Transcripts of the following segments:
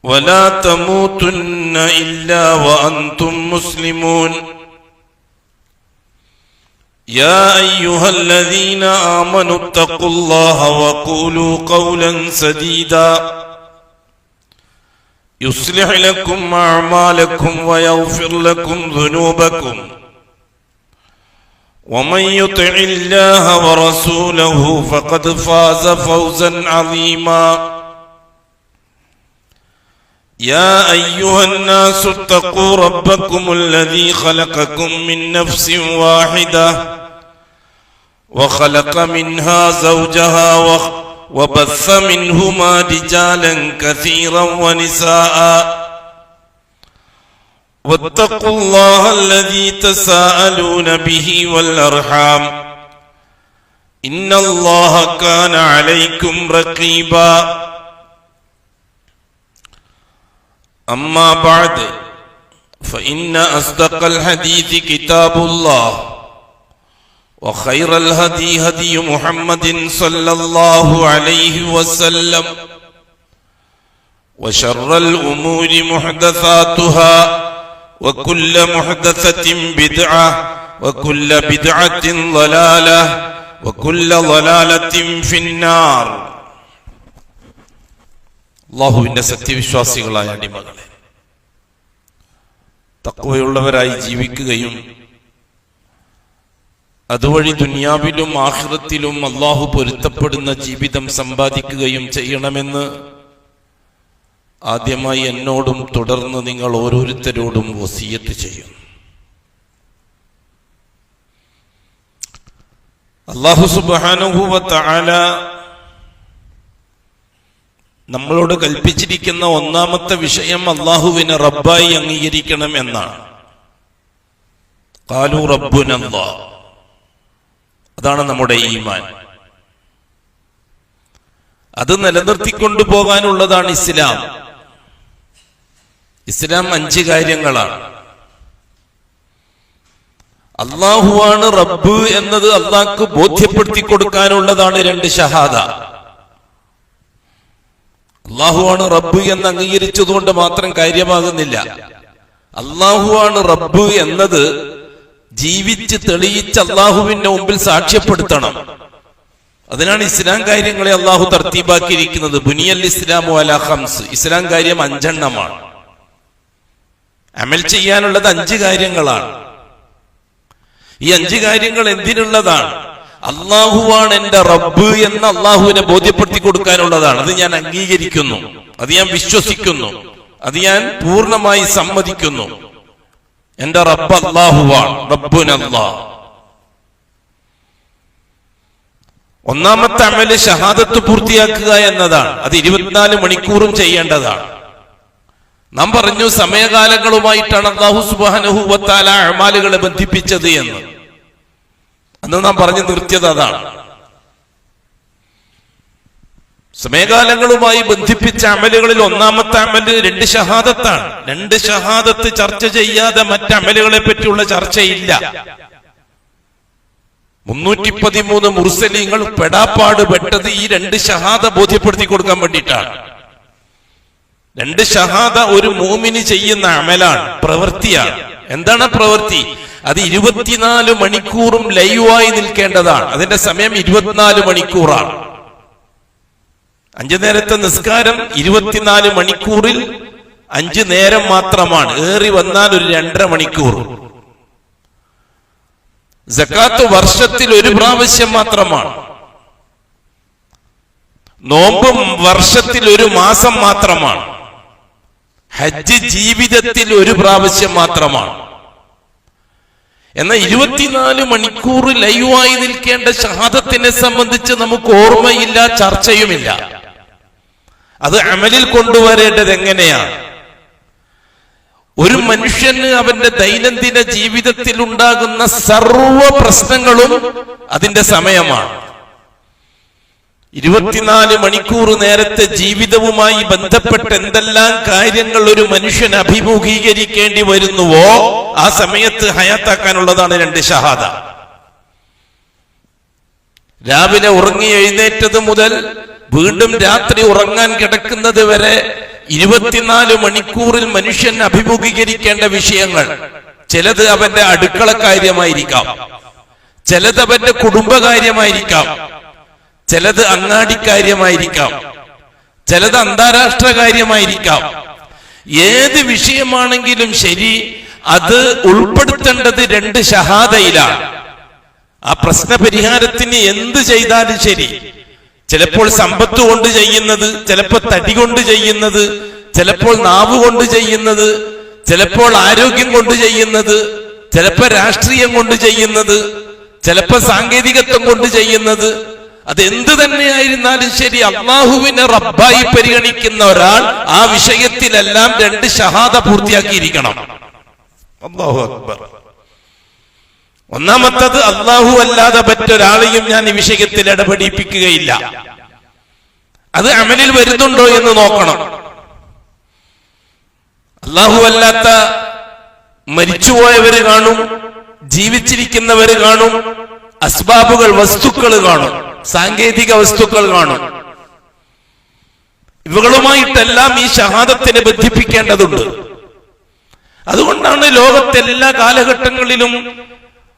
ولا تموتن إلا وأنتم مسلمون يا أيها الذين آمنوا اتقوا الله وقولوا قولا سديدا يصلح لكم أعمالكم ويغفر لكم ذنوبكم ومن يطع الله ورسوله فقد فاز فوزا عظيما يا أيها الناس اتقوا ربكم الذي خلقكم من نفس واحدة وخلق منها زوجها وبث منهما رجالا كثيرا ونساء واتقوا الله الذي تساءلون به والأرحام إن الله كان عليكم رقيبا أما بعد فإن أصدق الحديث كتاب الله وخير الهدي هدي محمد صلى الله عليه وسلم وشر الأمور محدثاتها وكل محدثة بدعة وكل بدعة ضلالة وكل ضلالة في النار. അല്ലാഹുവിന്റെ സത്യവിശ്വാസികളായ അടിമകളെ, തഖ്വയുള്ളവരായി ജീവിക്കുകയും അതുവഴി ദുനിയാവിലും ആഖിറത്തിലും അല്ലാഹു പൊരുത്തപ്പെടുന്ന ജീവിതം സമ്പാദിക്കുകയും ചെയ്യണമെന്ന് ആദ്യമായി എന്നോടും തുടർന്ന് നിങ്ങൾ ഓരോരുത്തരോടും വസിയത്ത് ചെയ്യും. അല്ലാഹു സുബ്ഹാനഹു വ തആല നമ്മളോട് കൽപ്പിച്ചിരിക്കുന്ന ഒന്നാമത്തെ വിഷയം അല്ലാഹുവിനെ റബ്ബായി അംഗീകരിക്കണം എന്നാണ്. ഖാലു റബ്ബുനല്ലാഹ്, അതാണ് നമ്മുടെ ഈമാൻ. അത് നിലനിർത്തിക്കൊണ്ടു പോകാനുള്ളതാണ് ഇസ്ലാം. ഇസ്ലാം 5 കാര്യങ്ങളാണ്. അല്ലാഹുവാണ് റബ്ബ് എന്നത് അല്ലാഹ്ക്ക് ബോധ്യപ്പെടുത്തി കൊടുക്കാനുള്ളതാണ് 2 ഷഹാദ. അല്ലാഹുവാണ് റബ്ബ് എന്ന് അംഗീകരിച്ചതുകൊണ്ട് മാത്രം കാര്യമാകുന്നില്ല. അല്ലാഹുവാണ് റബ്ബ് എന്നത് ജീവിച്ച് തെളിയിച്ച് അല്ലാഹുവിന്റെ മുമ്പിൽ സാക്ഷ്യപ്പെടുത്തണം. അതിനാണ് ഇസ്ലാം കാര്യങ്ങളെ അല്ലാഹു തർത്തീബാക്കിയിരിക്കുന്നത്. ബുനിയൽ ഇസ്ലാമു അലാ ഖംസ്. ഇസ്ലാം കാര്യം 5 എണ്ണമാണ്. അമൽ ചെയ്യാനുള്ളത് 5 കാര്യങ്ങളാണ്. ഈ 5 കാര്യങ്ങൾ എന്തിനുള്ളതാണ്? അല്ലാഹുവാണ് എന്റെ റബ്ബ് എന്ന് അല്ലാഹുവിനെ ബോധ്യപ്പെടുത്തി കൊടുക്കാനുള്ളതാണ്. അത് ഞാൻ അംഗീകരിക്കുന്നു, അത് ഞാൻ വിശ്വസിക്കുന്നു, അത് ഞാൻ പൂർണ്ണമായി സമ്മതിക്കുന്നു. എന്റെ റബ്ബ് അല്ലാഹുവാണ്, റബ്ബുനല്ലാഹ്. ഒന്നാമത്തെ അമല് ഷഹാദത്ത് പൂർത്തിയാക്കുക എന്നതാണ്. അത് 24 മണിക്കൂറും ചെയ്യേണ്ടതാണ്. നാം പറഞ്ഞു സമയകാലങ്ങളുമായിട്ടാണ് അല്ലാഹു സുബ്ഹാനഹു വ തആല അമാലുകളെ ബന്ധിപ്പിച്ചത് എന്ന്. അന്ന് നാം പറഞ്ഞു നിർത്തിയത് അതാണ്. സമയകാലങ്ങളുമായി ബന്ധിപ്പിച്ച അമലുകളിൽ ഒന്നാമത്തെ അമല് 2 ഷഹാദത്താണ്. 2 ഷഹാദത്ത് ചർച്ച ചെയ്യാതെ മറ്റ് അമലുകളെ പറ്റിയുള്ള ചർച്ചയില്ല. 313 മുർസലീങ്ങൾ പെടാപ്പാട് പെട്ടത് ഈ 2 ഷഹാദ ബോധ്യപ്പെടുത്തി കൊടുക്കാൻ വേണ്ടിയിട്ടാണ്. 2 ഷഹാദ ഒരു മുഅ്മിന് ചെയ്യുന്ന അമലാണ്, പ്രവൃത്തിയാണ്. എന്താണ് പ്രവൃത്തി? അത് 24 മണിക്കൂറും ലൈവായി നിൽക്കേണ്ടതാണ്. അതിന്റെ സമയം 24 മണിക്കൂറാണ്. 5 നേരത്തെ നിസ്കാരം 24 മണിക്കൂറിൽ 5 നേരം മാത്രമാണ്. ഏറി വന്നാൽ ഒരു 2.5 മണിക്കൂർ. സക്കാത്ത് വർഷത്തിൽ 1 പ്രാവശ്യം മാത്രമാണ്. നോമ്പും വർഷത്തിൽ 1 മാസം മാത്രമാണ്. ഹജ്ജ് ജീവിതത്തിൽ 1 പ്രാവശ്യം മാത്രമാണ്. എന്നാൽ 24 മണിക്കൂർ ലൈവായി നിൽക്കേണ്ട ഷഹാദത്തിനെ സംബന്ധിച്ച് നമുക്ക് ഓർമ്മയില്ല, ചർച്ചയുമില്ല. അത് അമലിൽ കൊണ്ടുവരേണ്ടത് എങ്ങനെയാണ്? ഒരു മനുഷ്യന് അവന്റെ ദൈനംദിന ജീവിതത്തിൽ ഉണ്ടാകുന്ന സർവ പ്രശ്നങ്ങളും അതിന്റെ സമയമാണ്. 24 മണിക്കൂർ നേരത്തെ ജീവിതവുമായി ബന്ധപ്പെട്ട എന്തെല്ലാം കാര്യങ്ങൾ ഒരു മനുഷ്യൻ അഭിമുഖീകരിക്കേണ്ടി വരുന്നുവോ ആ സമയത്ത് ഹയാത്താക്കാനുള്ളതാണ് 2 ഷഹാദ. രാവിലെ ഉറങ്ങി എഴുന്നേറ്റത് മുതൽ വീണ്ടും രാത്രി ഉറങ്ങാൻ കിടക്കുന്നത് വരെ 24 മണിക്കൂറിൽ മനുഷ്യൻ അഭിമുഖീകരിക്കേണ്ട വിഷയങ്ങൾ, ചിലത് അവന്റെ അടുക്കള കാര്യമായിരിക്കാം, ചിലത് അവന്റെ കുടുംബകാര്യമായിരിക്കാം, ചിലത് അങ്ങാടിക്കാര്യമായിരിക്കാം, ചിലത് അന്താരാഷ്ട്ര കാര്യമായിരിക്കാം. ഏത് വിഷയമാണെങ്കിലും ശരി, അത് ഉൾപ്പെടുത്തേണ്ടത് 2 ഷഹാദയിലാണ്. ആ പ്രശ്ന പരിഹാരത്തിന് എന്ത് ചെയ്താലും ശരി, ചിലപ്പോൾ സമ്പത്ത് കൊണ്ട് ചെയ്യുന്നത്, ചിലപ്പോൾ തടി കൊണ്ട് ചെയ്യുന്നത്, ചിലപ്പോൾ നാവ് കൊണ്ട് ചെയ്യുന്നത്, ചിലപ്പോൾ ആരോഗ്യം കൊണ്ട് ചെയ്യുന്നത്, ചിലപ്പോൾ രാഷ്ട്രീയം കൊണ്ട് ചെയ്യുന്നത്, ചിലപ്പോൾ സാങ്കേതികത്വം കൊണ്ട് ചെയ്യുന്നത്, അതെന്ത് തന്നെയായിരുന്നാലും ശരി, അള്ളാഹുവിനെ റബ്ബായി പരിഗണിക്കുന്ന ഒരാൾ ആ വിഷയത്തിലെല്ലാം 2 ഷഹാദ പൂർത്തിയാക്കിയിരിക്കണം. അല്ലാഹു അക്ബർ. ഒന്നാമത്തത്, അള്ളാഹു അല്ലാതെ മറ്റൊരാളെയും ഞാൻ ഈ വിഷയത്തിൽ ഇടപെടിപ്പിക്കുകയില്ല. അത് അമലിൽ വരുന്നുണ്ടോ എന്ന് നോക്കണം. അള്ളാഹു അല്ലാത്ത മരിച്ചുപോയവര് കാണും, ജീവിച്ചിരിക്കുന്നവര് കാണും, അസ്ബാബുകൾ, വസ്തുക്കൾ കാണും, സാങ്കേതിക വസ്തുക്കൾ കാണും. ഇവകളുമായിട്ടെല്ലാം ഈ ഷഹാദത്തിനെ ബന്ധിപ്പിക്കേണ്ടതുണ്ട്. അതുകൊണ്ടാണ് ലോകത്തെ എല്ലാ കാലഘട്ടങ്ങളിലും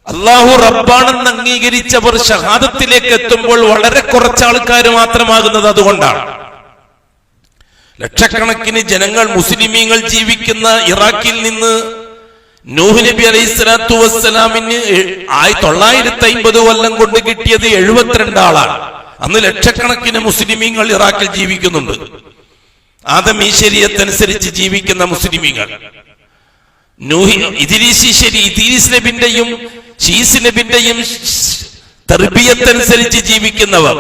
അള്ളാഹു റബ്ബാണെന്ന് അംഗീകരിച്ചവർ ഷഹാദത്തിലേക്ക് എത്തുമ്പോൾ വളരെ കുറച്ച് ആൾക്കാർ മാത്രമാകുന്നത്. അതുകൊണ്ടാണ് ലക്ഷക്കണക്കിന് ജനങ്ങൾ, മുസ്ലിമീങ്ങൾ ജീവിക്കുന്ന ഇറാഖിൽ നിന്ന് നൂഹ് നബി അലൈഹി സ്വലാത്തു വസ്സലാമിന് 950 കൊല്ലം കൊണ്ട് കിട്ടിയത് 72 ആളാണ്. അന്ന് ലക്ഷക്കണക്കിന് മുസ്ലിമീങ്ങൾ ഇറാഖിൽ ജീവിക്കുന്നുണ്ട്. ആദം ഈ ശരീഅത്തനുസരിച്ച് ജീവിക്കുന്ന മുസ്ലിമീങ്ങൾ. ഇദ്രീസ് നബിന്റെയും ശീസ് നബിന്റെയും തർബിയത്തനുസരിച്ച് ജീവിക്കുന്നവർ,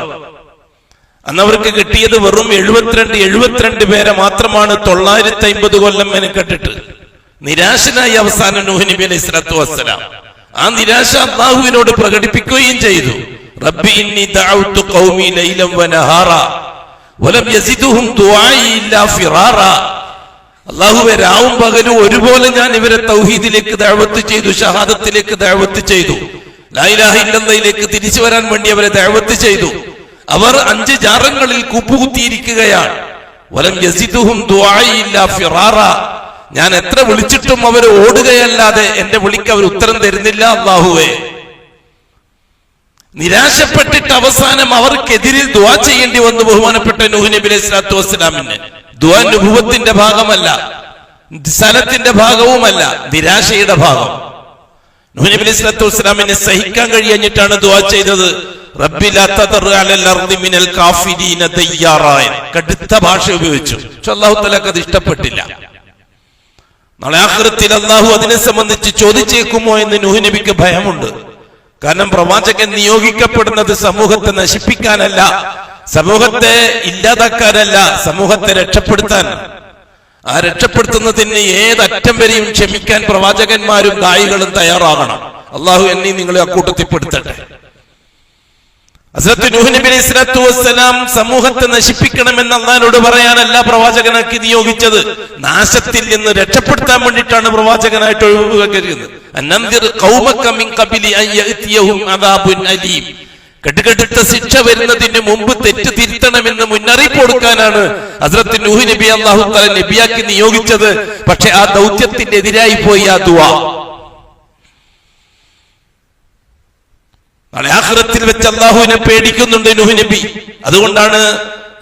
അന്നവർക്ക് കിട്ടിയത് വെറും 72 പേരെ മാത്രമാണ് 950 കൊല്ലം മെനക്കെട്ടിട്ട്. നിരാശനായി അവസാനം നൂഹ് നബി അലൈഹി സ്വലാത്തു വസ്സലാം ആ നിരാശ അല്ലാഹുവിനോട് പ്രകടിപ്പിക്കുകയും ചെയ്തു. റബ്ബി ഇന്നി ദഅഉതു ഖൗമി ലൈലൻ വനഹാറ വലം യസിദുഹും ദുആഇ ഇല്ലാ ഫിറാറ. അല്ലാഹുവേ, രാവും പകലും ഒരുപോലെ ഞാൻ ഇവരെ തൗഹീദിലേക്ക് ദഅവത്ത് ചെയ്തു, ഷഹാദത്തിലേക്ക് ദഅവത്ത് ചെയ്തു, ലാ ഇലാഹ ഇല്ലല്ലാഹിലേക്ക് തിരിച്ചു വരാൻ വേണ്ടി അവരെ ദഅവത്ത് ചെയ്തു. അവർ 5 ജാറങ്ങളിൽ കൂപ്പുകുത്തിയിരിക്കുകയാണ്. വലം യസിദുഹും ദുആഇ ഇല്ലാ ഫിറാറ. ഞാൻ എത്ര വിളിച്ചിട്ടും അവർ ഓടുകയല്ലാതെ എന്റെ വിളിക്ക് അവർ ഉത്തരം തരുന്നില്ല. അല്ലാഹുവേ, നിരാശപ്പെട്ടിട്ട് അവസാനം അവർക്കെതിരിൽ ദുആ ചെയ്യേണ്ടി വന്നു ബഹുമാനപ്പെട്ട നൂഹ് നബി അലൈഹി സ്വലാത്തു വസ്സലാമിന്. ദുആ നുബുവത്തിന്റെ ഭാഗമല്ല, സലത്തിന്റെ ഭാഗവുമല്ല, നിരാശയുടെ ഭാഗം. നൂഹ് നബി അലൈഹി സ്വലാത്തു വസ്സലാമിനെ സഹിക്കാൻ കഴിയാഞ്ഞിട്ടാണ് ദുആ ചെയ്തത്. റബ്ബി ലാ തദർ അലൽ അർദി മിനൽ കാഫിരീന ദയ്യാറാ. കടുത്ത ഭാഷ ഉപയോഗിച്ചു. പക്ഷെ അല്ലാഹു തആലക്ക് അത് ഇഷ്ടപ്പെട്ടില്ല. നാളെ ആഖിറത്തിൽ അല്ലാഹു അതിനെ സംബന്ധിച്ച് ചോദിച്ചേക്കുമോ എന്ന് നൂഹ് നബിക്ക് ഭയമുണ്ട്. കാരണം പ്രവാചകൻ നിയോഗിക്കപ്പെടുന്നത് സമൂഹത്തെ നശിപ്പിക്കാനല്ല, സമൂഹത്തെ ഇല്ലാതാക്കാനല്ല, സമൂഹത്തെ രക്ഷപ്പെടുത്താൻ. ആ രക്ഷപ്പെടുത്തുന്നതിന് ഏതറ്റം വരെയും ക്ഷമിക്കാൻ പ്രവാചകന്മാരും ദായികളും തയ്യാറാകണം. അള്ളാഹു എന്നെ നിങ്ങളെ അക്കൂട്ടത്തിൽപ്പെടുത്തട്ടെ. ഹസ്രത്ത് നൂഹ് നബി അലൈഹി സ്വലാത്തു വസ്സലാം സമൂഹത്തെ നശിപ്പിക്കണമെന്ന് അള്ളാഹിനോട് പറയാനല്ല പ്രവാചകനാക്കി നിയോഗിച്ചത്. നാശത്തിൽ നിന്ന് രക്ഷപ്പെടുത്താൻ വേണ്ടിയിട്ടാണ് പ്രവാചകനായിട്ട് ഒഴിവുകരുന്നത്. അന്നന്ദിർ ഖൗമക മിൻ ഖബലി അൻ യഅതിയഹും അദാബുൻ അലീം. കടുകടുത്ത ശിക്ഷ വരുന്നതിന് മുമ്പ് തെറ്റ് തിരുത്തണമെന്ന് മുന്നറിയിപ്പ് കൊടുക്കാനാണ് ഹസ്രത്ത് നൂഹ് നബി അല്ലാഹു തആല നബിയാക്കി നിയോഗിച്ചത്. പക്ഷെ ആ ദൗത്യത്തിന്റെ എതിരായി പോയി ആ ദുആ. നാളെ ആഖിറത്തിൽ വെച്ച് അല്ലാഹുവിനെ പേടിക്കുന്നുണ്ട് നൂഹ് നബി. അതുകൊണ്ടാണ്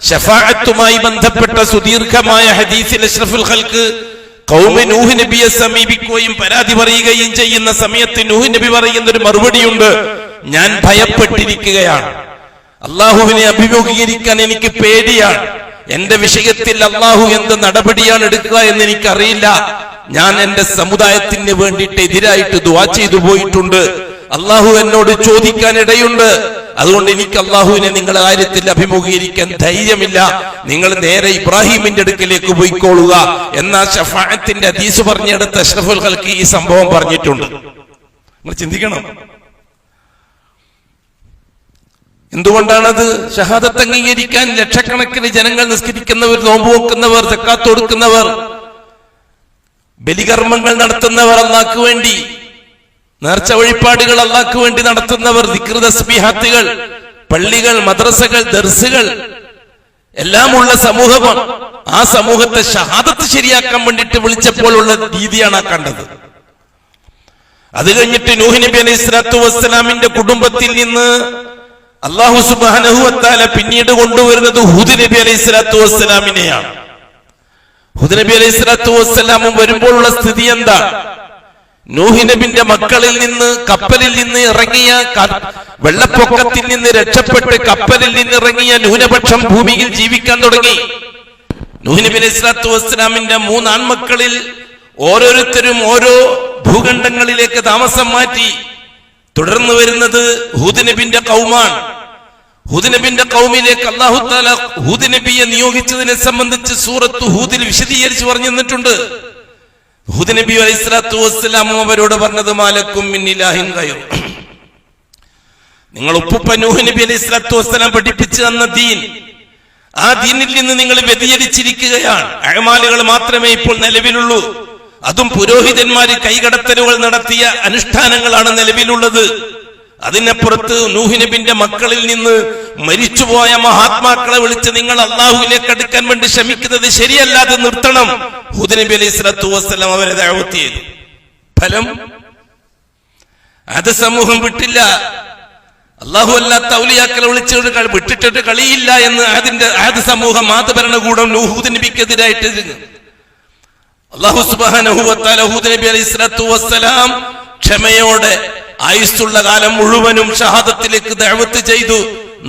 ശഫാഅത്തുമായി ബന്ധപ്പെട്ട സുദീർഘമായ ഹദീസിൽ അഷ്റഫുൽ ഖൽഖ് ഖൗമ നൂഹ് നബിയെ സമീപിക്കുകയും പരാതി പറയുകയും ചെയ്യുന്ന സമയത്ത് നൂഹ് നബി പറയുന്ന ഒരു മറുപടിയുണ്ട്. ഞാൻ ഭയപ്പെട്ടിരിക്കുകയാണ്, അള്ളാഹുവിനെ അഭിമുഖീകരിക്കാൻ എനിക്ക് പേടിയാണ്, എന്റെ വിഷയത്തിൽ അള്ളാഹു എന്ത് നടപടിയാണ് എടുക്കുക എന്ന് എനിക്കറിയില്ല. ഞാൻ എന്റെ സമുദായത്തിന് വേണ്ടിയിട്ട് എതിരായിട്ട് ദുആ ചെയ്തു പോയിട്ടുണ്ട്. അള്ളാഹു എന്നോട് ചോദിക്കാൻ ഇടയുണ്ട്. അതുകൊണ്ട് എനിക്ക് അള്ളാഹുവിനെ നിങ്ങളുടെ കാര്യത്തിൽ അഭിമുഖീകരിക്കാൻ ധൈര്യമില്ല. നിങ്ങൾ നേരെ ഇബ്രാഹിമിന്റെ അടുക്കലേക്ക് പോയിക്കോളുക എന്ന ശഫാഅത്തിന്റെ ഹദീസ് പറഞ്ഞെടുത്ത അഷ്റഫുൽ ഖൽഖ് ഈ സംഭവം പറഞ്ഞിട്ടുണ്ട്. നിങ്ങൾ ചിന്തിക്കണം, എന്തുകൊണ്ടാണത്? ഷഹാദത്ത് അംഗീകരിക്കാൻ ലക്ഷക്കണക്കിന് ജനങ്ങൾ നിസ്കരിക്കുന്നവർ, നോമ്പ് വെക്കുന്നവർ, സക്കാത്ത് കൊടുക്കുന്നവർ, ബലികർമ്മങ്ങൾ നടത്തുന്നവർ, അല്ലാഹുവിന് വേണ്ടി നേർച്ച വഴിപാടുകൾ അല്ലാഹുവിന് വേണ്ടി നടത്തുന്നവർ, ദിക്ർ തസ്ബീഹാത്തുകൾ, പള്ളികൾ, മദ്രസകൾ, ദർസുകൾ, എല്ലാമുള്ള സമൂഹമാണ്. ആ സമൂഹത്തെ ഷഹാദത്ത് ശരിയാക്കാൻ വേണ്ടിയിട്ട് വിളിച്ചപ്പോഴുള്ള രീതിയാണ് ആ കണ്ടത്. അത് കഴിഞ്ഞിട്ട് നൂഹ് നബി അലൈഹി സ്വലാത്തു വസ്സലാമിന്റെ കുടുംബത്തിൽ നിന്ന് അല്ലാഹു സുബ്ഹാനഹു വ തആല പിന്നീട് കൊണ്ടുവരുന്നത് ഹൂദ് നബി അലൈഹി സ്വലാത്തു വസ്സലാമിനെയാണ്. ഹൂദ് നബി അലൈഹി സ്വലാത്തു വസ്സലാമും വരുമ്പോഴുള്ള സ്ഥിതി എന്താ? നൂഹ് നബിന്റെ മക്കളിൽ നിന്ന് കപ്പലിൽ നിന്ന് ഇറങ്ങിയ വെള്ളപ്പൊക്കത്തിൽ നിന്ന് രക്ഷപ്പെട്ട് കപ്പലിൽ നിന്ന് ഇറങ്ങിയ ന്യൂനപക്ഷം ഭൂമിയിൽ ജീവിക്കാൻ തുടങ്ങി. നൂഹ് നബി അലൈഹി സ്വലാത്തു വസ്സലാമിന്റെ 3 ആൺമക്കളിൽ ഓരോരുത്തരും ഓരോ ഭൂഖണ്ഡങ്ങളിലേക്ക് താമസം മാറ്റി. തുടർന്ന് വരുന്നത് ഹൂദ് നബിന്റെ ഖൗമാണ്. ഹൂദ് നബിന്റെ ഖൗമിലേക്ക് അല്ലാഹു തആല ഹൂദ് നബിയെ നിയോഗിച്ചതിനെ സംബന്ധിച്ച് സൂറത്ത് ഹൂദിൽ വിശദീകരിച്ച് പറഞ്ഞു തന്നിട്ടുണ്ട്. ഹൂദ് നബി അലൈഹി സ്വലാത്തു വസ്സലാം അവരോട് പറഞ്ഞത് മാലക്കും മിൻ ഇലാഹിൻ ഗൈറു, നിങ്ങൾ ഉപ്പുപ്പ നൂഹ് നബി അലൈഹി സ്വലാത്തു വസ്സലാം പഠിപ്പിച്ചു തന്ന ദീൻ, ആ ദീനിൽ നിന്ന് നിങ്ങൾ വ്യതിചലിച്ചിരിക്കുകയാണ്. അഅമാലുകൾ മാത്രമേ ഇപ്പോൾ നിലവിലുള്ളൂ. അതും പുരോഹിതന്മാര് കൈകടത്തലുകൾ നടത്തിയ അനുഷ്ഠാനങ്ങളാണ് നിലവിലുള്ളത്. അതിനപ്പുറത്ത് നൂഹ് നബിന്റെ മക്കളിൽ നിന്ന് മരിച്ചുപോയ മഹാത്മാക്കളെ വിളിച്ച് നിങ്ങൾ അള്ളാഹുവിലേക്ക് അടുക്കാൻ വേണ്ടി ശ്രമിക്കുന്നത് ശരിയല്ലാതെ നിർത്തണം. ഹൂദ് നബി അലൈഹി സ്വലാത്തു വസ്സലാം അവരെ ദഅവത്ത് ചെയ്തു. ഫലം അത് സമൂഹം വിട്ടില്ല. അള്ളാഹു അല്ലാത്ത ഔലിയാക്കളെ വിട്ടിട്ടിട്ട് കളിയില്ല എന്ന് ആദ്യ സമൂഹം ആദ്യ ഭരണകൂടം ഹൂദ് നബിക്കെതിരായിട്ട് അല്ലാഹു സുബ്ഹാനഹു വ തആല ഹൂദ് നബി അലൈഹി സ്വലാത്തു വസ്സലാം ക്ഷമയോടെ ആയുസ്സുള്ള കാലം മുഴുവനും ഷഹാദത്തിലേക്ക് ദഅവത്ത് ചെയ്തു.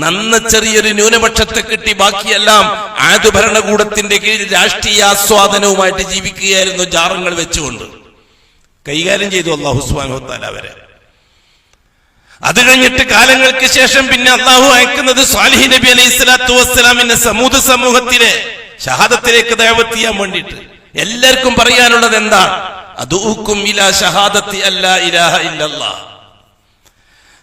നന്ന ചെറിയൊരു ന്യൂനപക്ഷത്തെ കിട്ടി, ബാക്കിയെല്ലാം ആദ് ഭരണകൂടത്തിന്റെ കീഴിൽ രാഷ്ട്രീയ ആസ്വാദനവുമായിട്ട് ജീവിക്കുകയായിരുന്നു. ജാറങ്ങൾ വെച്ചുകൊണ്ട് കൈകാര്യം ചെയ്തു അല്ലാഹു സുബ്ഹാനഹു വ തആല അവരെ. അത് കഴിഞ്ഞിട്ട് കാലങ്ങൾക്ക് ശേഷം പിന്നെ അല്ലാഹു അയക്കുന്നത് സ്വാലിഹ് നബി അലൈഹി സ്വലാത്തു വസ്സലാമിന്റെ സമൂഹ സമൂഹത്തിലെ ഷഹാദത്തിലേക്ക് ദഅവത്ത് ചെയ്യാൻ വേണ്ടിയിട്ട്. എല്ലാവർക്കും പറയാനുള്ളത് എന്താ? അദൂക്കും ഇലാ ഷഹാദത്തി അല്ലാ ഇലാഹ ഇല്ലല്ലാഹ്.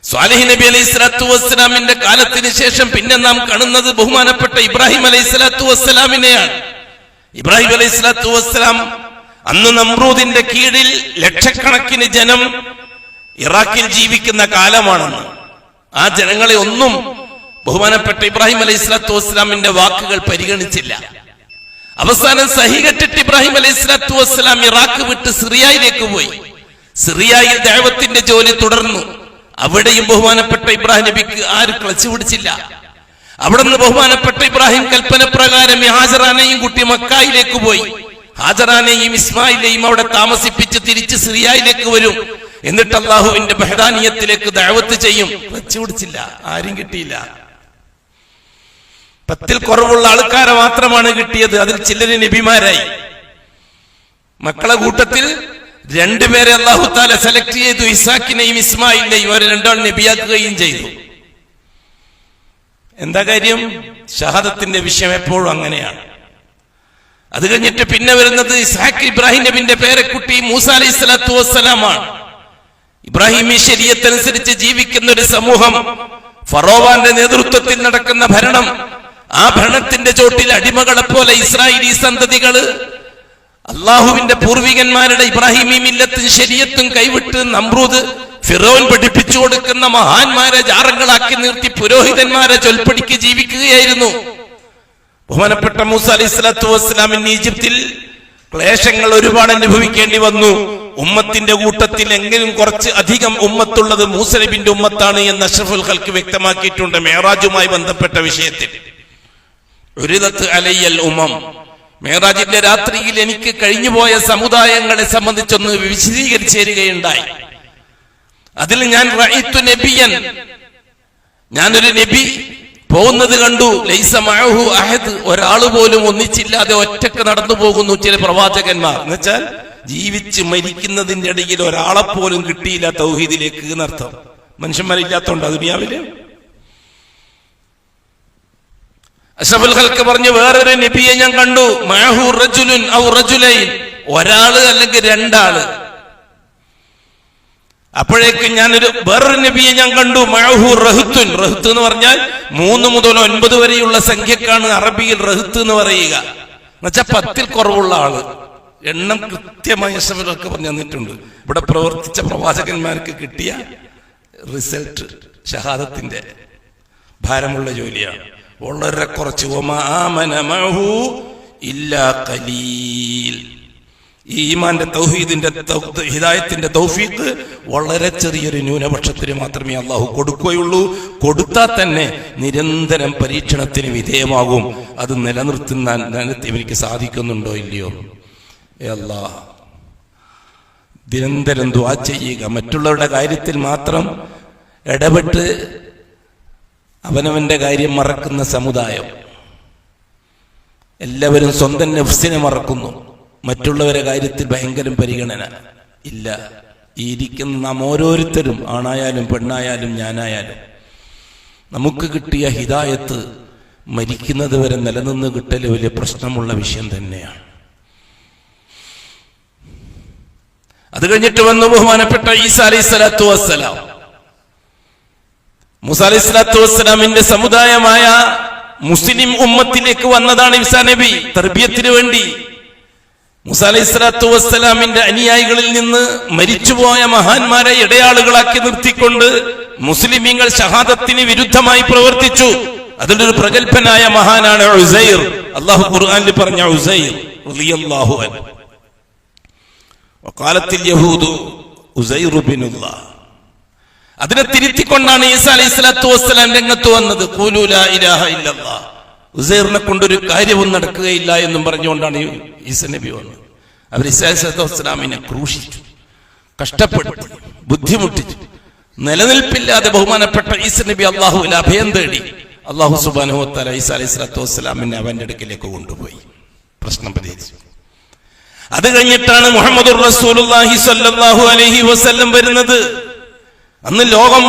സ്വാലിഹ് നബി അലൈഹി സ്വലാത്തു വസ്സലാമിന്റെ കാലത്തിന് ശേഷം പിന്നെ നാം കാണുന്നത് ബഹുമാനപ്പെട്ട ഇബ്രാഹിം അലൈഹി സ്വലാത്തു വസ്സലാമിനെയാണ്. ഇബ്രാഹിം അലൈഹി സ്വലാത്തു വസ്സലാം അന്ന് നമ്രൂദിന്റെ കീഴിൽ ലക്ഷക്കണക്കിന് ജനം ഇറാഖിൽ ജീവിക്കുന്ന കാലമാണെന്ന്. ആ ജനങ്ങളെ ഒന്നും ബഹുമാനപ്പെട്ട ഇബ്രാഹിം അലൈഹി സ്വലാത്തു വസ്സലാമിന്റെ വാക്കുകൾ പരിഗണിച്ചില്ല. അവസാനം സഹികെട്ടിട്ട് ഇബ്രാഹിം അലൈഹി സ്വലാത്തു വസ്സലാം ഇറാഖ് വിട്ട് സിറിയയിലേക്ക് പോയി. സിറിയയിൽ ദഅവത്തിന്റെ ജോലി തുടർന്നു. അവിടെയും ബഹുമാനപ്പെട്ട ഇബ്രാഹിം നബിക്ക് ആരും ക്ലച്ച് പിടിച്ചില്ല. അവിടെ നിന്ന് ബഹുമാനപ്പെട്ട ഇബ്രാഹിം കൽപ്പന പ്രകാരം ഹാജറാനെയും കുട്ടി മക്കായിലേക്ക് പോയി. ഹാജറാനെയും ഇസ്മായിലെയും അവിടെ താമസിപ്പിച്ച് തിരിച്ച് സിറിയയിലേക്ക് വരും. എന്നിട്ട് അല്ലാഹുവിന്റെ ബഹദാനിയത്തിലേക്ക് ദഅവത്ത് ചെയ്യും. ക്ലച്ച് പിടിച്ചില്ല, ആരും കിട്ടിയില്ല. 10ൽ കുറവുള്ള ആൾക്കാരെ മാത്രമാണ് കിട്ടിയത്. അതിൽ ചിലര് നബിമാരായി. മക്കളെ കൂട്ടത്തിൽ 2 പേരെ അല്ലാഹു തആല സെലക്ട് ചെയ്തു, ഇസാഖിനെയും ഇസ്മായിലിനെയും. അവരെ 2 നബിയാക്കുകയും ചെയ്തു. എന്താ കാര്യം? ഷഹാദത്തിന്റെ വിഷയം എപ്പോഴും അങ്ങനെയാണ്. അത് കഴിഞ്ഞിട്ട് പിന്നെ വരുന്നത് ഇസ്ഹാഖ് ഇബ്രാഹിം നബിന്റെ പേരക്കുട്ടി മൂസ അലൈഹി സ്വലാത്തു വസ്സലാമാണ്. ഇബ്രാഹിമി ശരീഅത്ത് അനുസരിച്ച് ജീവിക്കുന്ന ഒരു സമൂഹം, ഫറോവാന്റെ നേതൃത്വത്തിൽ നടക്കുന്ന ഭരണം, ആ ഭരണത്തിന്റെ ചോട്ടിൽ അടിമകളെ പോലെ ഇസ്രായേലി സന്തതികള് അള്ളാഹുവിന്റെ പൂർവികന്മാരുടെ ഇബ്രാഹിമി മില്ലത്തും ശരീഅത്തും കൈവിട്ട് നമ്രൂദ് ഫിറോൻ പഠിപ്പിച്ചു കൊടുക്കുന്ന മഹാന്മാരെ ജാറങ്ങളാക്കി നിർത്തി പുരോഹിതന്മാരെ ചൊൽപ്പടിക്ക് ജീവിക്കുകയായിരുന്നു. ബഹുമാനപ്പെട്ട മൂസ അലൈഹി സ്വലാത്തു വസ്സലാമിന് ഈജിപ്തിൽ ക്ലേശങ്ങൾ ഒരുപാട് അനുഭവിക്കേണ്ടി വന്നു. ഉമ്മത്തിന്റെ കൂട്ടത്തിൽ എങ്കിലും കുറച്ച് അധികം ഉമ്മത്തുള്ളത് മൂസ നബിന്റെ ഉമ്മത്താണ് എന്ന് അഷ്റഫുൽ ഖൽഖ് വ്യക്തമാക്കിയിട്ടുണ്ട് മേറാജുമായി ബന്ധപ്പെട്ട വിഷയത്തിൽ. ഉരിദത്ത് അലയ്യൽ ഉമം, മേറാജിന്റെ രാത്രിയിൽ എനിക്ക് കഴിഞ്ഞുപോയ സമുദായങ്ങളെ സംബന്ധിച്ചൊന്ന് വിശദീകരിച്ചു തരികയുണ്ടായി. അതിൽ ഞാൻ റഅയ്തു നബിയൻ, ഞാനൊരു നബി പോകുന്നത് കണ്ടു. ലൈസ മഅഹു അഹദ്, ഒരാൾ പോലും ഒന്നിച്ചില്ലാതെ ഒറ്റക്ക് നടന്നു പോകുന്നു ചില പ്രവാചകന്മാർ. എന്നുവെച്ചാൽ ജീവിച്ച് മരിക്കുന്നതിന്റെ ഇടയിൽ ഒരാളെ പോലും കിട്ടിയില്ല തൗഹീദിലേക്ക് എന്നർത്ഥം. മനുഷ്യന്മാരില്ലാത്തോണ്ട് ദുനിയാവില്. അഷ്റഫുൽ ഖൽഖ് പറഞ്ഞു, വേറൊരു നബിയെ ഞാൻ കണ്ടു. മഅഹു റജുലുൻ ഔ റജുലൈൻ, ഒരാള് അല്ലെങ്കിൽ 2 ആള്. അപ്പോഴേക്കും ഞാനൊരു വേറൊരു നബിയെ ഞാൻ കണ്ടു. മഅഹു റഹ്തുൻ, റഹ്ത്ത് എന്ന് പറഞ്ഞാൽ 3 മുതൽ 9 വരെയുള്ള സംഖ്യക്കാണ് അറബിയിൽ റഹ്ത്ത് എന്ന് പറയുക. എന്നുവെച്ചാൽ 10ൽ കുറവുള്ള ആള്. എണ്ണം കൃത്യമായി അഷ്റഫുൽ ഖൽഖ് പറഞ്ഞു തന്നിട്ടുണ്ട്. ഇവിടെ പ്രവർത്തിച്ച പ്രവാചകന്മാർക്ക് കിട്ടിയ റിസൾട്ട് ഷഹാദത്തിന്റെ ഭാരമുള്ള ജോലിയാണ്. വളരെ കുറച്ച്. വമാ ആമന മഅഹു ഇല്ലാ ഖലീൽ. ഈ ഈമാന്റെ തൗഹീദിന്റെ ഹിദായത്തിന്റെ തൗഫീഖ് വളരെ ചെറിയൊരു ന്യൂനപക്ഷത്തിന് മാത്രമേ അള്ളാഹു കൊടുക്കുകയുള്ളൂ. കൊടുത്താൽ തന്നെ നിരന്തരം പരീക്ഷണത്തിന് വിധേയമാകും. അത് നിലനിർത്തുന്ന എനിക്ക് സാധിക്കുന്നുണ്ടോ ഇല്ലയോ? അല്ലാഹ്, നിരന്തരം ദുആ ചെയ്യുക. മറ്റുള്ളവരുടെ കാര്യത്തിൽ മാത്രം ഇടപെട്ട് അവനവന്റെ കാര്യം മറക്കുന്ന സമുദായം. എല്ലാവരും സ്വന്തം നഫ്സിനെ മറക്കുന്നു, മറ്റുള്ളവരുടെ കാര്യത്തിൽ ഭയങ്കര പരിഗണന ഇല്ല. ഈ ഇരിക്കുന്ന നാം ഓരോരുത്തരും, ആണായാലും പെണ്ണായാലും ഞാനായാലും, നമുക്ക് കിട്ടിയ ഹിദായത്ത് മരിക്കുന്നത് വരെ നിലനിന്ന് കിട്ടൽ വലിയ പ്രശ്നമുള്ള വിഷയം തന്നെയാണ്. അത് കഴിഞ്ഞിട്ട് വന്നു ബഹുമാനപ്പെട്ട ഈസാ അലൈഹിസ്സലാത്തു വസ്സലാം. മൂസാ അലൈഹിസ്സലാത്തു വസ്സലാമിന്റെ സമുദായമായ മുസ്ലിം ഉമ്മത്തിലേക്ക് വന്നതാണ് ഈസാ നബി തർബിയത്തിന് വേണ്ടി. മൂസാ അലൈഹിസ്സലാത്തു വസ്സലാമിന്റെ അനുയായികളിൽ നിന്ന് മരിച്ചുപോയ മഹാന്മാരെ ഇടയാളുകളാക്കി നിർത്തിക്കൊണ്ട് മുസ്ലിമീങ്ങൾ ഷഹാദത്തിന് വിരുദ്ധമായി പ്രവർത്തിച്ചു. അതിലൊരു പ്രഗൽഭനായ മഹാനാണ് ഉസൈർ. അല്ലാഹു ഖുർആനിൽ പറഞ്ഞ ഉസൈർ റളിയല്ലാഹു അൻഹു. വഖാലത്തിൽ യഹൂദു ഉസൈർ ഇബ്നുല്ലാഹ്. അതിനെ തിരുത്തിക്കൊണ്ടാണ് ഈസാ അലൈഹിസ്സലാത്തു വസ്സലാം രംഗത്ത് വന്നത്. ഖൂലു ലാ ഇലാഹ ഇല്ലല്ലാഹ്. ഉസൈറിനെ കൊണ്ടൊരു കാര്യവും നടക്കുകയില്ല എന്നും പറഞ്ഞുകൊണ്ടാണ് ഈസാ നബി വന്നത്. അവർ ഈസാ അലൈഹിസ്സലാത്തു വസ്സലാമിനെ ക്രൂശിച്ചു, കഷ്ടപ്പെടുത്തി, ബുദ്ധിമുട്ടിച്ചു. നിലനിൽപ്പില്ലാതെ ബഹുമാനപ്പെട്ട ഈസാ നബി അള്ളാഹുവിൽ അഭയം തേടി. അള്ളാഹു സുബ്ഹാനഹു വ തആല ഈസാ അലൈഹിസ്സലാത്തു വസ്സലാമിനെ അവന്റെ അടുക്കിലേക്ക് കൊണ്ടുപോയി, പ്രശ്നം പരിഹരിച്ചു. അത് കഴിഞ്ഞിട്ടാണ് മുഹമ്മദുർ റസൂലുള്ളാഹി സ്വല്ലല്ലാഹു അലൈഹി വസല്ലം വരുന്നത്. അന്ന് ലോകം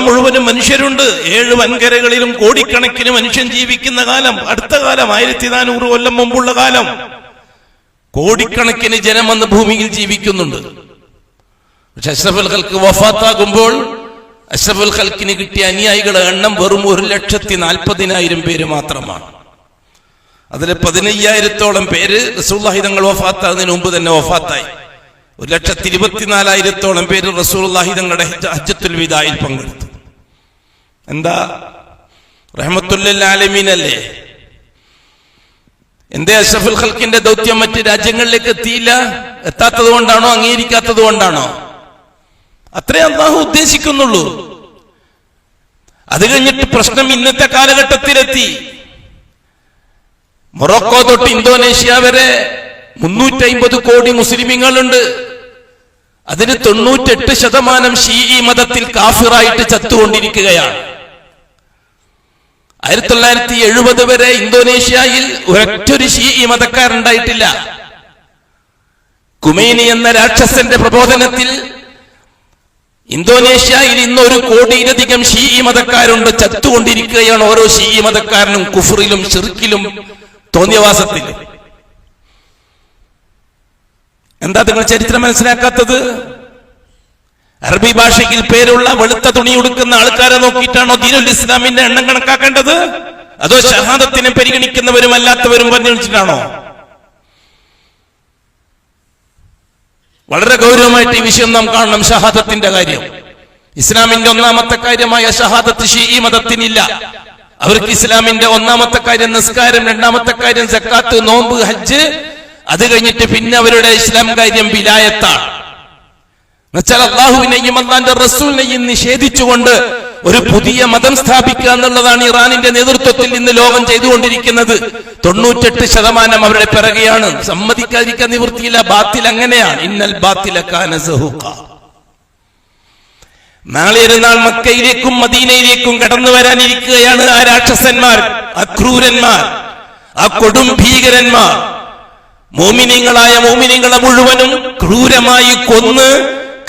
മുഴുവനും മനുഷ്യരുണ്ട്. 7 വൻകരകളിലും കോടിക്കണക്കിന് മനുഷ്യൻ ജീവിക്കുന്ന കാലം, അടുത്ത കാലം 1400 കൊല്ലം മുമ്പുള്ള കാലം. കോടിക്കണക്കിന് ജനം അന്ന് ഭൂമിയിൽ ജീവിക്കുന്നുണ്ട്. പക്ഷെ അഷ്റഫുൽ ഖൽഖ് വഫാത്താകുമ്പോൾ അഷ്റഫുൽ ഖൽഖിന് കിട്ടിയ അനുയായികളുടെ എണ്ണം വെറും 1,40,000 പേര് മാത്രമാണ്. അതിൽ 15,000-ഓളം പേര് റസൂലുള്ളാഹി തങ്ങൾ വഫാത്താകുന്നതിന് മുമ്പ് തന്നെ വഫാത്തായി. 1,24,000-ഓളം പേര് റസൂലുള്ളാഹി തങ്ങളുടെ ഹജ്ജത്തുൽ വിദായിൽ പങ്കെടുത്തു. എന്താ, റഹ്മത്തുൽ ലിൽ ആലമീൻ അല്ലേ? എന്തേ അഷ്റഫുൽ ഖൽഖിന്റെ ദൗത്യം മറ്റ് രാജ്യങ്ങളിലേക്ക് എത്തിയില്ല? എത്താത്തത് കൊണ്ടാണോ, അംഗീകരിക്കാത്തത് കൊണ്ടാണോ? അത്രേ അല്ലാഹു ഉദ്ദേശിക്കുന്നുള്ളൂ. അത് കഴിഞ്ഞിട്ട് പ്രശ്നം ഇന്നത്തെ കാലഘട്ടത്തിലെത്തി. മൊറോക്കോ തൊട്ട് ഇന്തോനേഷ്യ വരെ 350 കോടി മുസ്ലിമീങ്ങളുണ്ട്. അതിന് 98% ഷീഈ മതത്തിൽ കാഫിറായിട്ട് ചത്തുകൊണ്ടിരിക്കുകയാണ്. 1970 വരെ ഇന്തോനേഷ്യയിൽ ഒരൊറ്റൊരു ഷീഈ മതക്കാരുണ്ടായിട്ടില്ല. ഖുമൈനി എന്ന രാക്ഷസന്റെ പ്രബോധനത്തിൽ ഇന്തോനേഷ്യയിൽ ഇന്ന് 1 കോടിയിലധികം ഷീഈ മതക്കാരുണ്ട്. ചത്തുകൊണ്ടിരിക്കുകയാണ് ഓരോ ഷീഈ മതക്കാരനും കുഫറിലും ശിർക്കിലും തോന്നിയവാസത്തിലും. എന്താ നിങ്ങൾ ചരിത്രം മനസ്സിലാക്കാത്തത്? അറബി ഭാഷയിൽ പേരുള്ള വെളുത്ത തുണി ഉടുക്കുന്ന ആൾക്കാരെ നോക്കിയിട്ടാണോ ദീനുൽ ഇസ്ലാമിന്റെ എണ്ണം കണക്കാക്കേണ്ടത്? അതോ ഷഹാദത്തിനെ പരിഗണിക്കുന്നവരും അല്ലാത്തവരും പരിഗണിച്ചിട്ടാണോ? വളരെ ഗൗരവമായിട്ട് ഈ വിഷയം നാം കാണണം. ഷഹാദത്തിന്റെ കാര്യം, ഇസ്ലാമിന്റെ ഒന്നാമത്തെ കാര്യമായ ഷഹാദത്ത് ഷീഈ മതത്തിനില്ല. അവർക്ക് ഇസ്ലാമിന്റെ ഒന്നാമത്തെ കാര്യം നിസ്കാരം, രണ്ടാമത്തെ കാര്യം സക്കാത്ത്, നോമ്പ്, ഹജ്ജ്. അത് കഴിഞ്ഞിട്ട് പിന്നെ അവരുടെ ഇസ്ലാം കാര്യം വിലായത്താണ്. എന്നുവെച്ചാൽ അള്ളാഹുവിനെയും അള്ളാന്റെ റസൂലിനെയും നിഷേധിച്ചുകൊണ്ട് ഒരു പുതിയ മതം സ്ഥാപിക്കുക എന്നുള്ളതാണ് ഇറാനിന്റെ നേതൃത്വത്തിൽ ഇന്ന് ലോകം ചെയ്തുകൊണ്ടിരിക്കുന്നത്. 98% അവരുടെ പിറകെയാണ്. സമ്മതിക്കാതിരിക്കാൻ നിവൃത്തിയില്ല. ബാത്തിൽ അങ്ങനെയാണ്. ഇന്നൽ ബാത്തില കാന സഹൂഖ. നാളെ ഒരു നാൾ മക്കയിലേക്കും മദീനയിലേക്കും കടന്നു വരാനിരിക്കുകയാണ് ആ രാക്ഷസന്മാർ, ആ ക്രൂരന്മാർ, ആ കൊടും ഭീകരന്മാർ. മോമിനീങ്ങളായ മോമിനീങ്ങളെ മുഴുവനും ക്രൂരമായി കൊന്ന്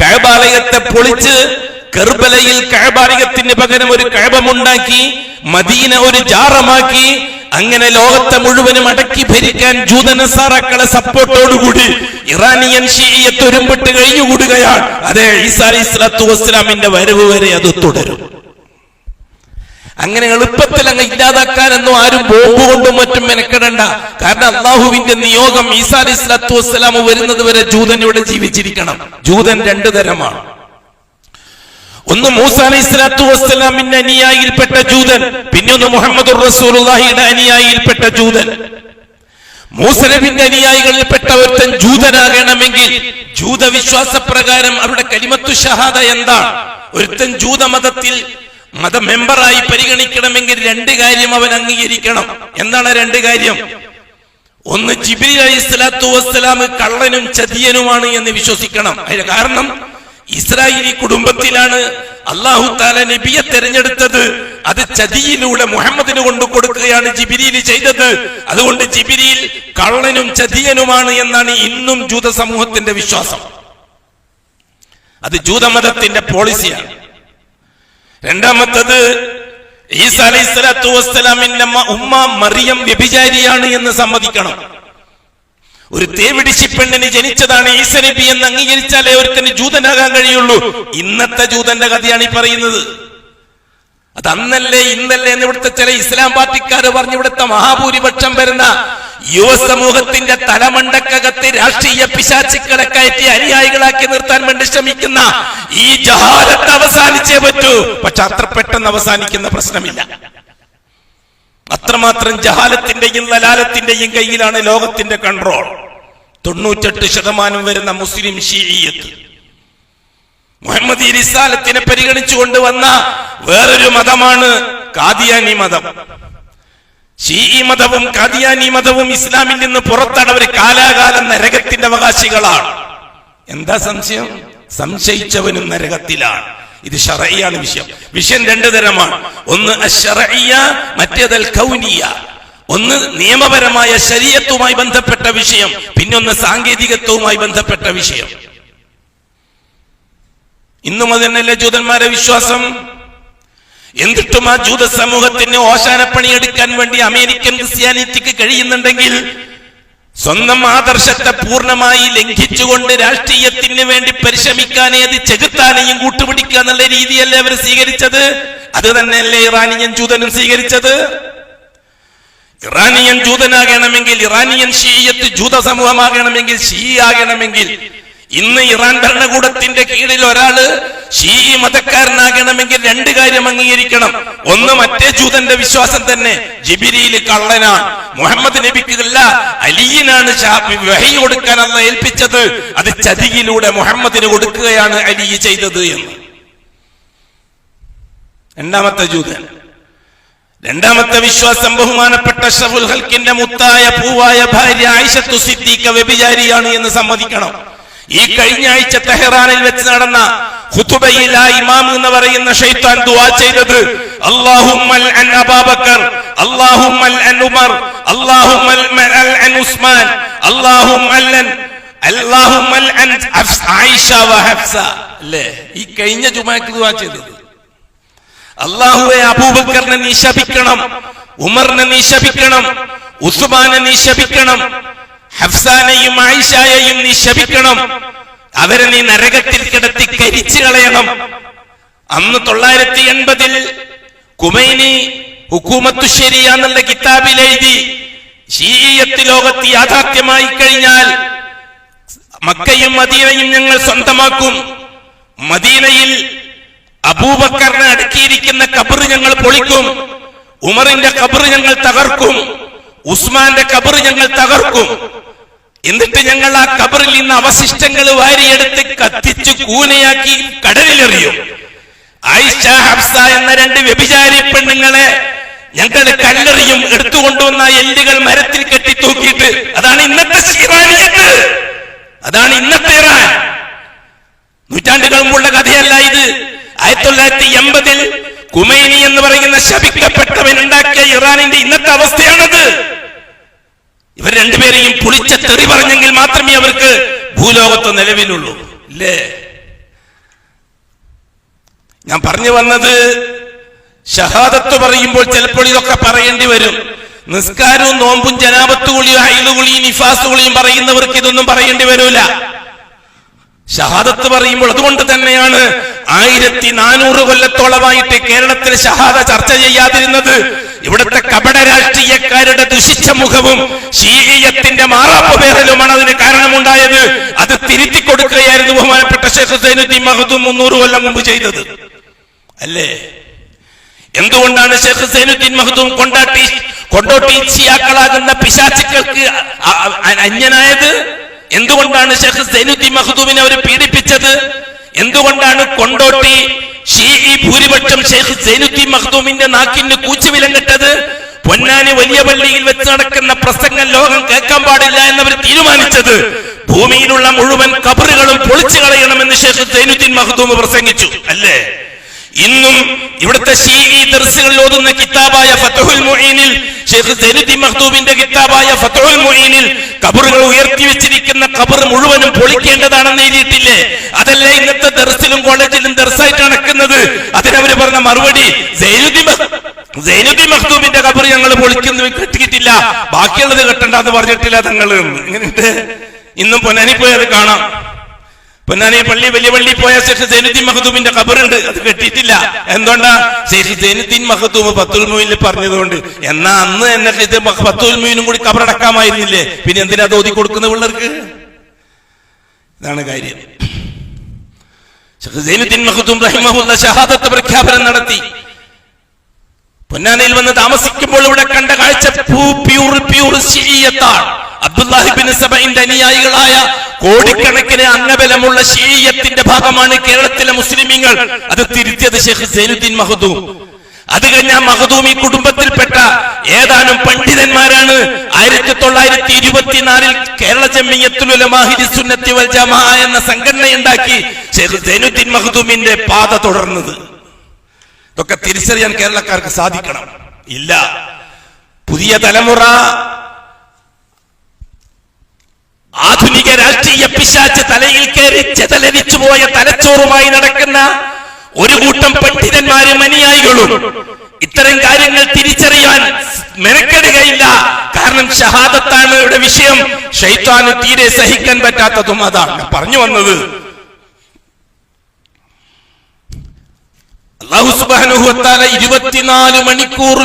കഅബാലയത്തെ പൊളിച്ച് കർബലയിൽ കഅബാലയത്തിന് പകരം ഒരു കഅബമുണ്ടാക്കി, മദീന ഒരു ജാറമാക്കി, അങ്ങനെ ലോകത്തെ മുഴുവനും അടക്കി ഭരിക്കാൻ ജൂതനസാറാക്കളെ സപ്പോർട്ടോടുകൂടി ഇറാനിയൻ ഷീഇയ്യത്ത് ഒരുമ്പെട്ട് കഴിഞ്ഞുകൂടുകയാണ്. അതെ, ഈസാ അലൈഹിസ്സലാത്തു വസ്സലാമിന്റെ വരവ് വരെ അത് തുടരും. അങ്ങനെ എളുപ്പത്തിൽ അങ്ങ് ഇല്ലാതാക്കാനൊന്നും ആരും ബോംബ് കൊണ്ടും മറ്റും മെനക്കെടണ്ട. കാരണം അള്ളാഹുവിന്റെ നിയോഗം ഈസാ അലൈഹിസ്സലാത്തു വസ്സലാം വരുന്നത് വരെ ജൂതൻ ഇവിടെ ജീവിച്ചിരിക്കണം. ജൂതൻ 2 തരമാണ്. ഒന്ന് മൂസ അലൈഹിസ്സലാത്തു വസ്സലാമിന്റെ അനുയായിയിൽപ്പെട്ട ജൂതൻ, പിന്നെ ഒന്ന് മുഹമ്മദുർ റസൂലുള്ളാഹിയുടെ അനുയായിയിൽപ്പെട്ട ജൂതൻ. മൂസ നബിയുടെ അനുയായികളിൽപ്പെട്ട ഒരുത്തൻ ജൂതനാകണമെങ്കിൽ ജൂതവിശ്വാസപ്രകാരം അവരുടെ കലിമത്തു ഷഹാദ എന്താണ്? ഒരുത്തൻ ജൂതമതത്തിൽ മത മെമ്പറായി പരിഗണിക്കണമെങ്കിൽ രണ്ട് കാര്യം അവൻ അംഗീകരിക്കണം. എന്താണ് രണ്ട് കാര്യം? ഒന്ന്, ജിബ്രീൽ അലൈഹിസ്സലാത്തു വസ്സലാം കള്ളനും ചതിയനുമാണ് എന്ന് വിശ്വസിക്കണം. അതിന് കാരണം ഇസ്രായേലി കുടുംബത്തിലാണ് അല്ലാഹു തആല നബിയെ തെരഞ്ഞെടുത്തത്. അത് ചതിയിലൂടെ മുഹമ്മദിന് കൊണ്ടു കൊടുക്കുകയാണ് ജിബ്രീൽ ചെയ്തത്. അതുകൊണ്ട് ജിബ്രീൽ കള്ളനും ചതിയനുമാണ് എന്നാണ് ഇന്നും ജൂത സമൂഹത്തിന്റെ വിശ്വാസം. അത് ജൂതമതത്തിന്റെ പോളിസിയാണ്. രണ്ടാമത്തത്, ഈസാ അലൈഹിസ്സലാത്തു വസ്സലാമിന്റെ ഉമ്മ മറിയം വ്യഭിചാരിയാണ് എന്ന് സമ്മതിക്കണം. ഒരു തേവിടിശി പെണ്ണിന് ജനിച്ചതാണ് ഈസ നബി എന്ന് അംഗീകരിച്ചാലേ ഒരുത്തന് ജൂതനാകാൻ കഴിയുള്ളൂ. ഇന്നത്തെ ജൂതന്റെ കഥയാണ് ഈ പറയുന്നത്. അത് അന്നല്ലേ ഇന്നല്ലേ എന്ന് ഇവിടുത്തെ ചില ഇസ്ലാം പാർട്ടിക്കാർ പറഞ്ഞ് ഇവിടുത്തെ മഹാഭൂരിപക്ഷം വരുന്ന യുവസമൂഹത്തിന്റെ തലമണ്ടക്കകത്ത് രാഷ്ട്രീയ പിശാചുക്കളെ കയറ്റി അനുയായികളാക്കി നിർത്താൻ വേണ്ടി ശ്രമിക്കുന്ന ഈ ജഹാലത്ത് അവസാനിച്ചേ പറ്റൂ. പക്ഷെ അത്ര പെട്ടെന്ന് അവസാനിക്കുന്ന പ്രശ്നമില്ല. അത്രമാത്രം ജഹാലത്തിന്റെയും ലലാലത്തിന്റെയും കയ്യിലാണ് ലോകത്തിന്റെ കൺട്രോൾ. 98% വരുന്ന മുസ്ലിം ഷീഇയ്യത്ത് മുഹമ്മദി റിസാലത്തിനെ പരിഗണിച്ചുകൊണ്ട് വന്ന വേറൊരു മതമാണ് ഖാദിയാനി മതം. ഷീഈ മതവും ഖാദിയാനി മതവും ഇസ്ലാമിൽ നിന്ന് പുറത്താണ്. അവർ കാലാകാലം നരകത്തിന്റെ അവകാശികളാണ്. എന്താ സംശയം? സംശയിച്ചവനും നരകത്തിലാണ്. ഇത് ശർഈയാണ് വിഷയം. വിഷയം രണ്ടു തരമാണ്. ഒന്ന് അശ്ശർഈയ, മറ്റേത് അൽ കൗനിയ. ഒന്ന് നിയമപരമായ ശരീഅത്തുമായി ബന്ധപ്പെട്ട വിഷയം, പിന്നൊന്ന് സാങ്കേതികത്വവുമായി ബന്ധപ്പെട്ട വിഷയം. ഇന്നും അതന്നെയല്ലേ ജൂതന്മാരെ വിശ്വാസം. എന്നിട്ടും ആ ജൂത സമൂഹത്തിന് ഓശാനപ്പണിയെടുക്കാൻ വേണ്ടി അമേരിക്കൻ ക്രിസ്ത്യാനിറ്റിക്ക് കഴിയുന്നുണ്ടെങ്കിൽ സ്വന്തം ആദർശത്തെ പൂർണ്ണമായി ലംഘിച്ചുകൊണ്ട് രാഷ്ട്രീയത്തിന് വേണ്ടി പരിശ്രമിക്കാനേ അത് ചെകുത്താനെയും കൂട്ടുപിടിക്കുക എന്നുള്ള രീതിയല്ലേ അവർ സ്വീകരിച്ചത്. അത് തന്നെയല്ലേ ഇറാനിയൻ ജൂതനും സ്വീകരിച്ചത്. ഇറാനിയൻ ജൂതനാകണമെങ്കിൽ, ഇറാനിയൻ ഷീയത്ത് ജൂത സമൂഹമാകണമെങ്കിൽ, ഷീ ആകണമെങ്കിൽ, ഇന്ന് ഇറാൻ ഭരണകൂടത്തിന്റെ കീഴിൽ ഒരാള് ഷീഈ മതക്കാരനാകണമെങ്കിൽ രണ്ട് കാര്യം അംഗീകരിക്കണം. ഒന്ന്, മറ്റേ ജൂതന്റെ വിശ്വാസം തന്നെ. ജിബ്രീൽ കള്ളനാണ്, മുഹമ്മദ് നബിക്കല്ല അലിയിനാണ് വഹി കൊടുക്കാൻ അല്ലാഹു ഏൽപ്പിച്ചത്. അത് ചതിയിലൂടെ മുഹമ്മദിന് കൊടുക്കുകയാണ് അലി ചെയ്തത് എന്ന്. രണ്ടാമത്തെ ജൂതൻ. രണ്ടാമത്തെ വിശ്വാസം, ബഹുമാനപ്പെട്ട അഷ്റഫുൽ ഖൽഖിന്റെ മുത്തായ പൂവായ ഭാര്യ ആയിഷത്തു സിദ്ദീഖ വ്യഭിചാരിയാണ് എന്ന് സമ്മതിക്കണം. ഈ കഴിഞ്ഞ ആഴ്ച തെഹ്റാനിൽ വെച്ച് നടന്ന ഖുതുബയിൽ ആ ഇമാം എന്ന് പറയുന്ന ശൈത്താൻ ദുആ ചെയ്തത്, അല്ലാഹുമ്മൽ അൻ അബൂബക്കർ, അല്ലാഹുമ്മൽ അൻ ഉമർ, അല്ലാഹുമ്മൽ അൻ ഉസ്മാൻ, അല്ലാഹുമ്മൽ അൻ ആയിഷ വ ഹഫ്സ. അല്ലേ ഈ കഴിഞ്ഞ ജുമാക്ക് ദുആ ചെയ്തത്? അല്ലാഹുവേ, അബൂബക്കറിനെ നീ ശപിക്കണം, ഉമറിനെ നീ ശപിക്കണം, ഉസ്മാനെ നീ ശപിക്കണം, ഹഫ്സാനെയും ആയിഷയെയും നീ ശപിക്കണം, അവരെ നീ നരകത്തിൽ കിടത്തി കരിച്ചു കളയണം. അന്ന് 980 ഖുമൈനി ഹുക്കൂമത്തു ശരിയ എന്നുള്ള കിതാബിൽ എഴുതി, ശീഇയ്യത്ത് ലോകത്ത് യാഥാർത്ഥ്യമായി കഴിഞ്ഞാൽ മക്കയും മദീനയും ഞങ്ങൾ സ്വന്തമാക്കും. മദീനയിൽ അബൂബക്കറിനെ അടക്കിയിരിക്കുന്ന ഖബർ ഞങ്ങൾ പൊളിക്കും, ഉമറിന്റെ ഖബർ ഞങ്ങൾ തകർക്കും, ഉസ്മാന്റെ ഖബർ ഞങ്ങൾ തകർക്കും. എന്നിട്ട് ഞങ്ങൾ ആ ഖബറിൽ നിന്ന് അവശിഷ്ടങ്ങൾ വാരിയെടുത്ത് കത്തിച്ചു കൂനയാക്കി കടലിലെറിയും. ആയിഷ, ഹഫ്സ എന്ന രണ്ട് വ്യഭിചാരി പെണ്ണുങ്ങളെ ഞങ്ങൾ കല്ലെറിയും. എടുത്തുകൊണ്ടുവന്ന എല്ലുകൾ മരത്തിൽ കെട്ടി തൂക്കിയിട്ട്. അതാണ് ഇന്നത്തെ ഇറാനിയത്ത്, അതാണ് ഇന്നത്തെ ഇറാൻ. നൂറ്റാണ്ടുകൾ മുമ്പുള്ള കഥയല്ല ഇത്. 1980 ഖുമൈനി എന്ന് പറയുന്ന ശപിക്കപ്പെട്ടവൻ ഉണ്ടാക്കിയ ഇറാനിന്റെ ഇന്നത്തെ അവസ്ഥയാണത്. ഇവർ രണ്ടുപേരെയും പുളിച്ച തെറി പറഞ്ഞെങ്കിൽ മാത്രമേ അവർക്ക് ഭൂലോകത്ത് നിലവിലുള്ളൂ. ഇല്ലേ? ഞാൻ പറഞ്ഞു വന്നത്, ഷഹാദത്ത് പറയുമ്പോൾ ചിലപ്പോൾ ഇതൊക്കെ പറയേണ്ടി വരും. നിസ്കാരവും നോമ്പും ജനാബത്ത് കുളിയും ഹൈല് കുളിയും നിഫാസ് കുളിയും പറയുന്നവർക്ക് ഇതൊന്നും പറയേണ്ടി വരൂല. ഷഹാദത്ത് പറയുമ്പോൾ അതുകൊണ്ട് തന്നെയാണ് 1400 കൊല്ലത്തോളമായിട്ട് കേരളത്തിൽ ഷഹാദ ചർച്ച ചെയ്യാതിരുന്നത്. ഇവിടുത്തെ കപട രാഷ്ട്രീയക്കാരുടെ ദുഷിച്ച മുഖവും ശീഇയ്യത്തിന്റെ മാറാപ്പ് പേരലുമാണ് അതിന് കാരണമുണ്ടായത്. അത് തിരുത്തി കൊടുക്കുകയായിരുന്നു ബഹുമാനപ്പെട്ട ശൈഖ് സൈനുദ്ദീൻ മഖ്ദൂം 300 കൊല്ലം മുമ്പ് ചെയ്തത്. അല്ലേ? എന്തുകൊണ്ടാണ് ഷെയ്ഖ് സൈനുദ്ദീൻ മഖ്ദൂം കൊണ്ടോട്ടി ഷിയാക്കളാകുന്ന പിശാചുക്കൾക്ക് അന്യനായത്? എന്തുകൊണ്ടാണ് ഷെയ്ഖ് സൈനുദ്ദീൻ മഖ്ദൂമിനെ അവർ പീഡിപ്പിച്ചത്? എന്തുകൊണ്ടാണ് കൊണ്ടോട്ടി ഷീഈ ഭൂരിപക്ഷം ഷെയ്ഖ് സൈനുദ്ദീൻ മഖ്ദൂമിന്റെ നാക്കിന് കൂച്ചുവിലം കെട്ടത്? പൊന്നാനി വലിയ പള്ളിയിൽ വെച്ച് നടക്കുന്ന പ്രസംഗം ലോകം കേൾക്കാൻ പാടില്ല എന്നവർ തീരുമാനിച്ചത് ഭൂമിയിലുള്ള മുഴുവൻ ഖബറുകളും പൊളിച്ചു കളയണമെന്ന് ഷെയ്ഖ് സൈനുദ്ദീൻ മഖ്ദൂം പ്രസംഗിച്ചു, അല്ലേ? ഇന്നും ഇവിടുത്തെ ഷീഈ ദർസുകളിൽ ഓതുന്ന കിതാബായ ഫത്ഹുൽ മുഈനിൽ, ഷെയ്ഖ് സൈനുദ്ദീൻ മഖ്ദൂമിന്റെ കിതാബായ ഫത്ഹുൽ മുഈനിൽ ഖബറുകൾ ഉയർത്തി വെച്ചിരിക്കുന്ന ഖബർ മുഴുവനും പൊളിക്കേണ്ടതാണെന്ന് എഴുതിയിട്ടില്ലേ? അതല്ലേ ഇന്നത്തെ ദർസിലും കോളേജിലും ദർസായിട്ട് നടക്കുന്നത്? അതിനവര് പറഞ്ഞ മറുപടി, സൈനുദ്ദീൻ മഖ്ദൂമിന്റെ ഖബർ ഞങ്ങൾ പൊളിക്കുന്നു കെട്ടിയിട്ടില്ല, ബാക്കിയുള്ളത് കെട്ടണ്ടെന്ന് പറഞ്ഞിട്ടില്ല തങ്ങൾ. എങ്ങനെയുണ്ട്? ഇന്നും പൊന്നാനി പോയത് കാണാം. പൊന്നാനി പള്ളി, വലിയ പള്ളി പോയ ഷെയ്ഖ് സൈനുദ്ദീൻ മഖ്ദൂമിന്റെ ഖബറുണ്ട്, അത് കെട്ടിയിട്ടില്ല. എന്തുകൊണ്ടാ? ഷെയ്ഖ് സൈനുദ്ദീൻ മഖ്ദൂം ഫത്ഹുൽ മുഈനിൽ പറഞ്ഞതുകൊണ്ട്. എന്നാ അന്ന് എന്നെ ഇത് ഫത്ഹുൽ മുഈനും കൂടി ഖബറടക്കാമായിരുന്നില്ലേ? പിന്നെ എന്തിനാ അത് ഓതി കൊടുക്കുന്ന പിള്ളേർക്ക്? ഇതാണ് കാര്യം. ഷെയ്ഖ് സൈനുദ്ദീൻ മഖ്ദൂം റഹിമഹുല്ലാഹ് ഷഹാദത്ത് പ്രഖ്യാപനം നടത്തി. പൊന്നാനിയിൽ വന്ന് താമസിക്കുമ്പോൾ ഇവിടെ കണ്ട കാഴ്ച പ്യൂർ ശിഈയത്താണ്. അബ്ദുല്ലാഹി ഇബ്നു സബഈന്റെ അനുയായികളായ കോടിക്കണക്കിന് അംഗബലമുള്ള ശിഈയത്തിന്റെ ഭാഗമാണ് കേരളത്തിലെ മുസ്ലിമീങ്ങൾ. അത് തിരുത്തിയത് ഷെയ്ഖ് സൈനുദ്ദീൻ മഖ്ദൂം. അത് കഴിഞ്ഞ മഖ്ദൂമി കുടുംബത്തിൽപ്പെട്ട ഏതാനും പണ്ഡിതന്മാരാണ് 1924 കേരള ജംഇയ്യത്തുൽ ഉലമാ അഹ്ലുസ് സുന്നത്തി വൽ ജമാഅ എന്ന സംഘടനയുണ്ടാക്കി ഷെയ്ഖ് സൈനുദ്ദീൻ മഖ്ദൂമിന്റെ പാത തുടർന്നത്. ഇതൊക്കെ തിരിച്ചറിയാൻ കേരളക്കാർക്ക് സാധിക്കണം. ഇല്ല, പുതിയ തലമുറ ആധുനിക രാഷ്ട്രീയ പിശാച് തലയിൽ കയറി ചെതലരിച്ചു പോയ തലച്ചോറുമായി നടക്കുന്ന ഒരു കൂട്ടം പണ്ഡിതന്മാരും അനുയായികളും ഇത്തരം കാര്യങ്ങൾ തിരിച്ചറിയാൻ മെനക്കെടുകയില്ല. കാരണം ഷഹാദത്താണ് ഇവിടെ വിഷയം. ശൈത്താന് തീരെ സഹിക്കാൻ പറ്റാത്തതും അതാണ് പറഞ്ഞു വന്നത്. അല്ലാഹു സുബ്ഹാനഹു വ തആല 24 മണിക്കൂർ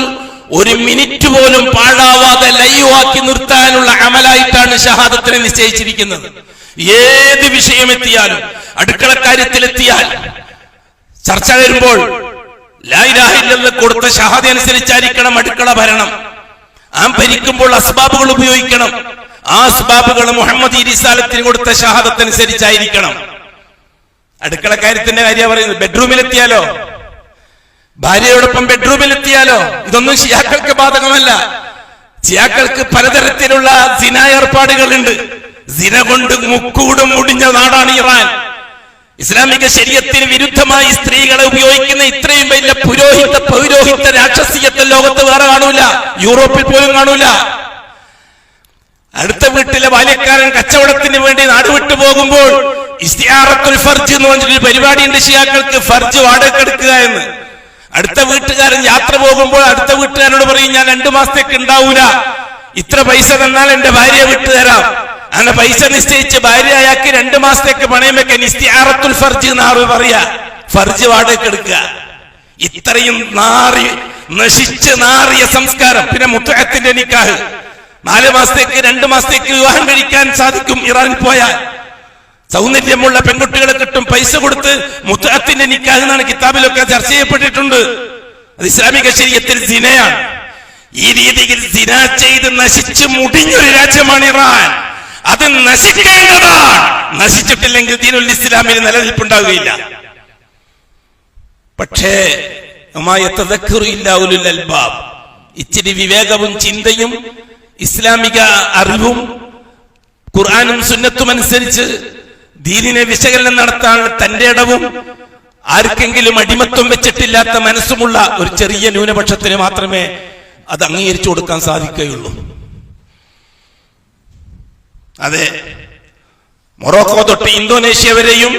ഒരു മിനിറ്റ് പോലും പാഴാവാതെ ലൈവാക്കി നിർത്താനുള്ള അമലായിട്ടാണ് ഷഹാദത്തിനെ നിശ്ചയിച്ചിരിക്കുന്നത്. ഏത് വിഷയമെത്തിയാലും, അടുക്കളക്കാര്യത്തിലെത്തിയാൽ, ചർച്ച വരുമ്പോൾ ലാ ഇലാഹ ഇല്ലല്ലാഹ് കൊടുത്ത ഷഹാദ അനുസരിച്ചായിരിക്കണം അടുക്കള ഭരണം. ആ ഭരിക്കുമ്പോൾ അസ്ബാബുകൾ ഉപയോഗിക്കണം. ആ അസ്ബാബുകൾ മുഹമ്മദി റിസാലത്തിന് കൊടുത്ത ഷഹാദത്തനുസരിച്ചായിരിക്കണം. അടുക്കളക്കാര്യത്തിന്റെ കാര്യം പറയുന്നത്. ബെഡ്റൂമിലെത്തിയാലോ, ഭാര്യയോടൊപ്പം ബെഡ്റൂമിലെത്തിയാലോ, ഇതൊന്നും ഷിയാക്കൾക്ക് ബാധകമല്ല. ഷിയാക്കൾക്ക് പലതരത്തിലുള്ള സിന ഏർപ്പാടുകളുണ്ട്. സിന കൊണ്ട് മുക്കൂടും മുടിഞ്ഞ നാടാണ് ഇറാൻ. ഇസ്ലാമിക ശരീഅത്തിന് വിരുദ്ധമായി സ്ത്രീകളെ ഉപയോഗിക്കുന്ന ഇത്രയും വലിയ പൗരോഹിത രാക്ഷസീയത്തെ ലോകത്ത് വേറെ കാണൂല, യൂറോപ്പിൽ പോലും കാണൂല. അടുത്ത വീട്ടിലെ ബാല്യക്കാരൻ കച്ചവടത്തിന് വേണ്ടി നാട് വിട്ടു പോകുമ്പോൾ ഇസ്തിആറത്തുൽ ഫർജ് എന്ന് പറഞ്ഞൊരു പരിപാടിയുണ്ട് ഷിയാക്കൾക്ക്. ഫർജ് വാടകയ്ക്കെടുക്കുക എന്ന്. അടുത്ത വീട്ടുകാരൻ യാത്ര പോകുമ്പോൾ അടുത്ത വീട്ടുകാരോട് പറയും, ഞാൻ 2 മാസത്തേക്ക് ഉണ്ടാവൂല, ഇത്ര പൈസ തന്നാൽ എന്റെ ഭാര്യയെ വിട്ടുതരാം. അങ്ങനെ പൈസ നിശ്ചയിച്ച് ഭാര്യ അയാൾക്ക് 2 മാസത്തേക്ക് പണയം വെക്കാൻ ഇസ്തിആറത്തുൽ ഫർജ് എന്നാണ് പറയാ. ഫർജ് വാടകയ്ക്കെടുക്കുക. ഇത്രയും നശിച്ച് നാറിയ സംസ്കാരം. പിന്നെ മുത്അത്തിന്റെ നിക്കാഹ് 4 മാസത്തേക്ക് 2 മാസത്തേക്ക് വിവാഹം കഴിക്കാൻ സാധിക്കും ഇറാനിൽ പോയാൽ. സൗന്ദര്യമുള്ള പെൺകുട്ടികളെ കിട്ടും, പൈസ കൊടുത്ത്. മുത്അത്തിന്റെ നിക്കാഹ് എന്നാണ് കിതാബിലൊക്കെ ചർച്ച ചെയ്യപ്പെട്ടിട്ടുണ്ട്. അത് ഇസ്ലാമിക ശരീഅത്തിൽ സിനയാണ്. ഈ രീതിയിൽ സിന ചെയ്ത് നശിച്ച് മുടിഞ്ഞൊരു രാജ്യമാണ് ഇറാൻ. അത് നശിക്കേണ്ടതാണ്. നശിച്ചിട്ടില്ലെങ്കിൽ ദീനുൽ ഇസ്ലാമിന് നിലനിൽപ്പുണ്ടാവുകയില്ല. പക്ഷേ ഇച്ചിരി വിവേകവും ചിന്തയും ഇസ്ലാമിക അറിവും ഖുർആനും സുന്നത്തും അനുസരിച്ച് ദീനിനെ വിശകലനം നടത്താൻ തന്റെ ഇടവും ആർക്കെങ്കിലും അടിമത്വം വെച്ചിട്ടില്ലാത്ത മനസ്സുമുള്ള ഒരു ചെറിയ ന്യൂനപക്ഷത്തിന് മാത്രമേ അത് അംഗീകരിച്ചു കൊടുക്കാൻ സാധിക്കുകയുള്ളൂ. അതെ, മൊറോക്കോ തൊട്ട് ഇന്തോനേഷ്യ വരെയും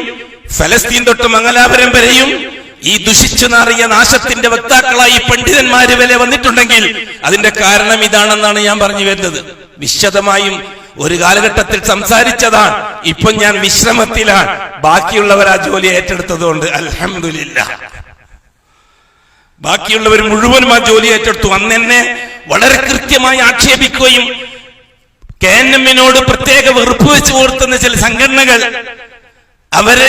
ഫലസ്തീൻ തൊട്ട് മംഗലാപുരം വരെയും ഈ ദുഷിച്ചു നാറിയ നാശത്തിന്റെ വക്താക്കളായി പണ്ഡിതന്മാര് വരെ വന്നിട്ടുണ്ടെങ്കിൽ അതിന്റെ കാരണം ഇതാണെന്നാണ് ഞാൻ പറഞ്ഞു വരുന്നത്. വിശദമായും ഒരു കാലഘട്ടത്തിൽ സംസാരിച്ചതാണ്. ഇപ്പൊ ഞാൻ വിശ്രമത്തിലാണ്. ബാക്കിയുള്ളവർ ആ ജോലി ഏറ്റെടുത്തതുകൊണ്ട് അൽഹംദുലില്ലാഹ്. ബാക്കിയുള്ളവർ മുഴുവനും ആ ജോലി ഏറ്റെടുത്തു. അന്ന് എന്നെ വളരെ കൃത്യമായി ആക്ഷേപിക്കുകയും KNM പ്രത്യേക വെറുപ്പ് വെച്ച് കൊടുത്തുന്ന ചില സംഘടനകൾ അവര്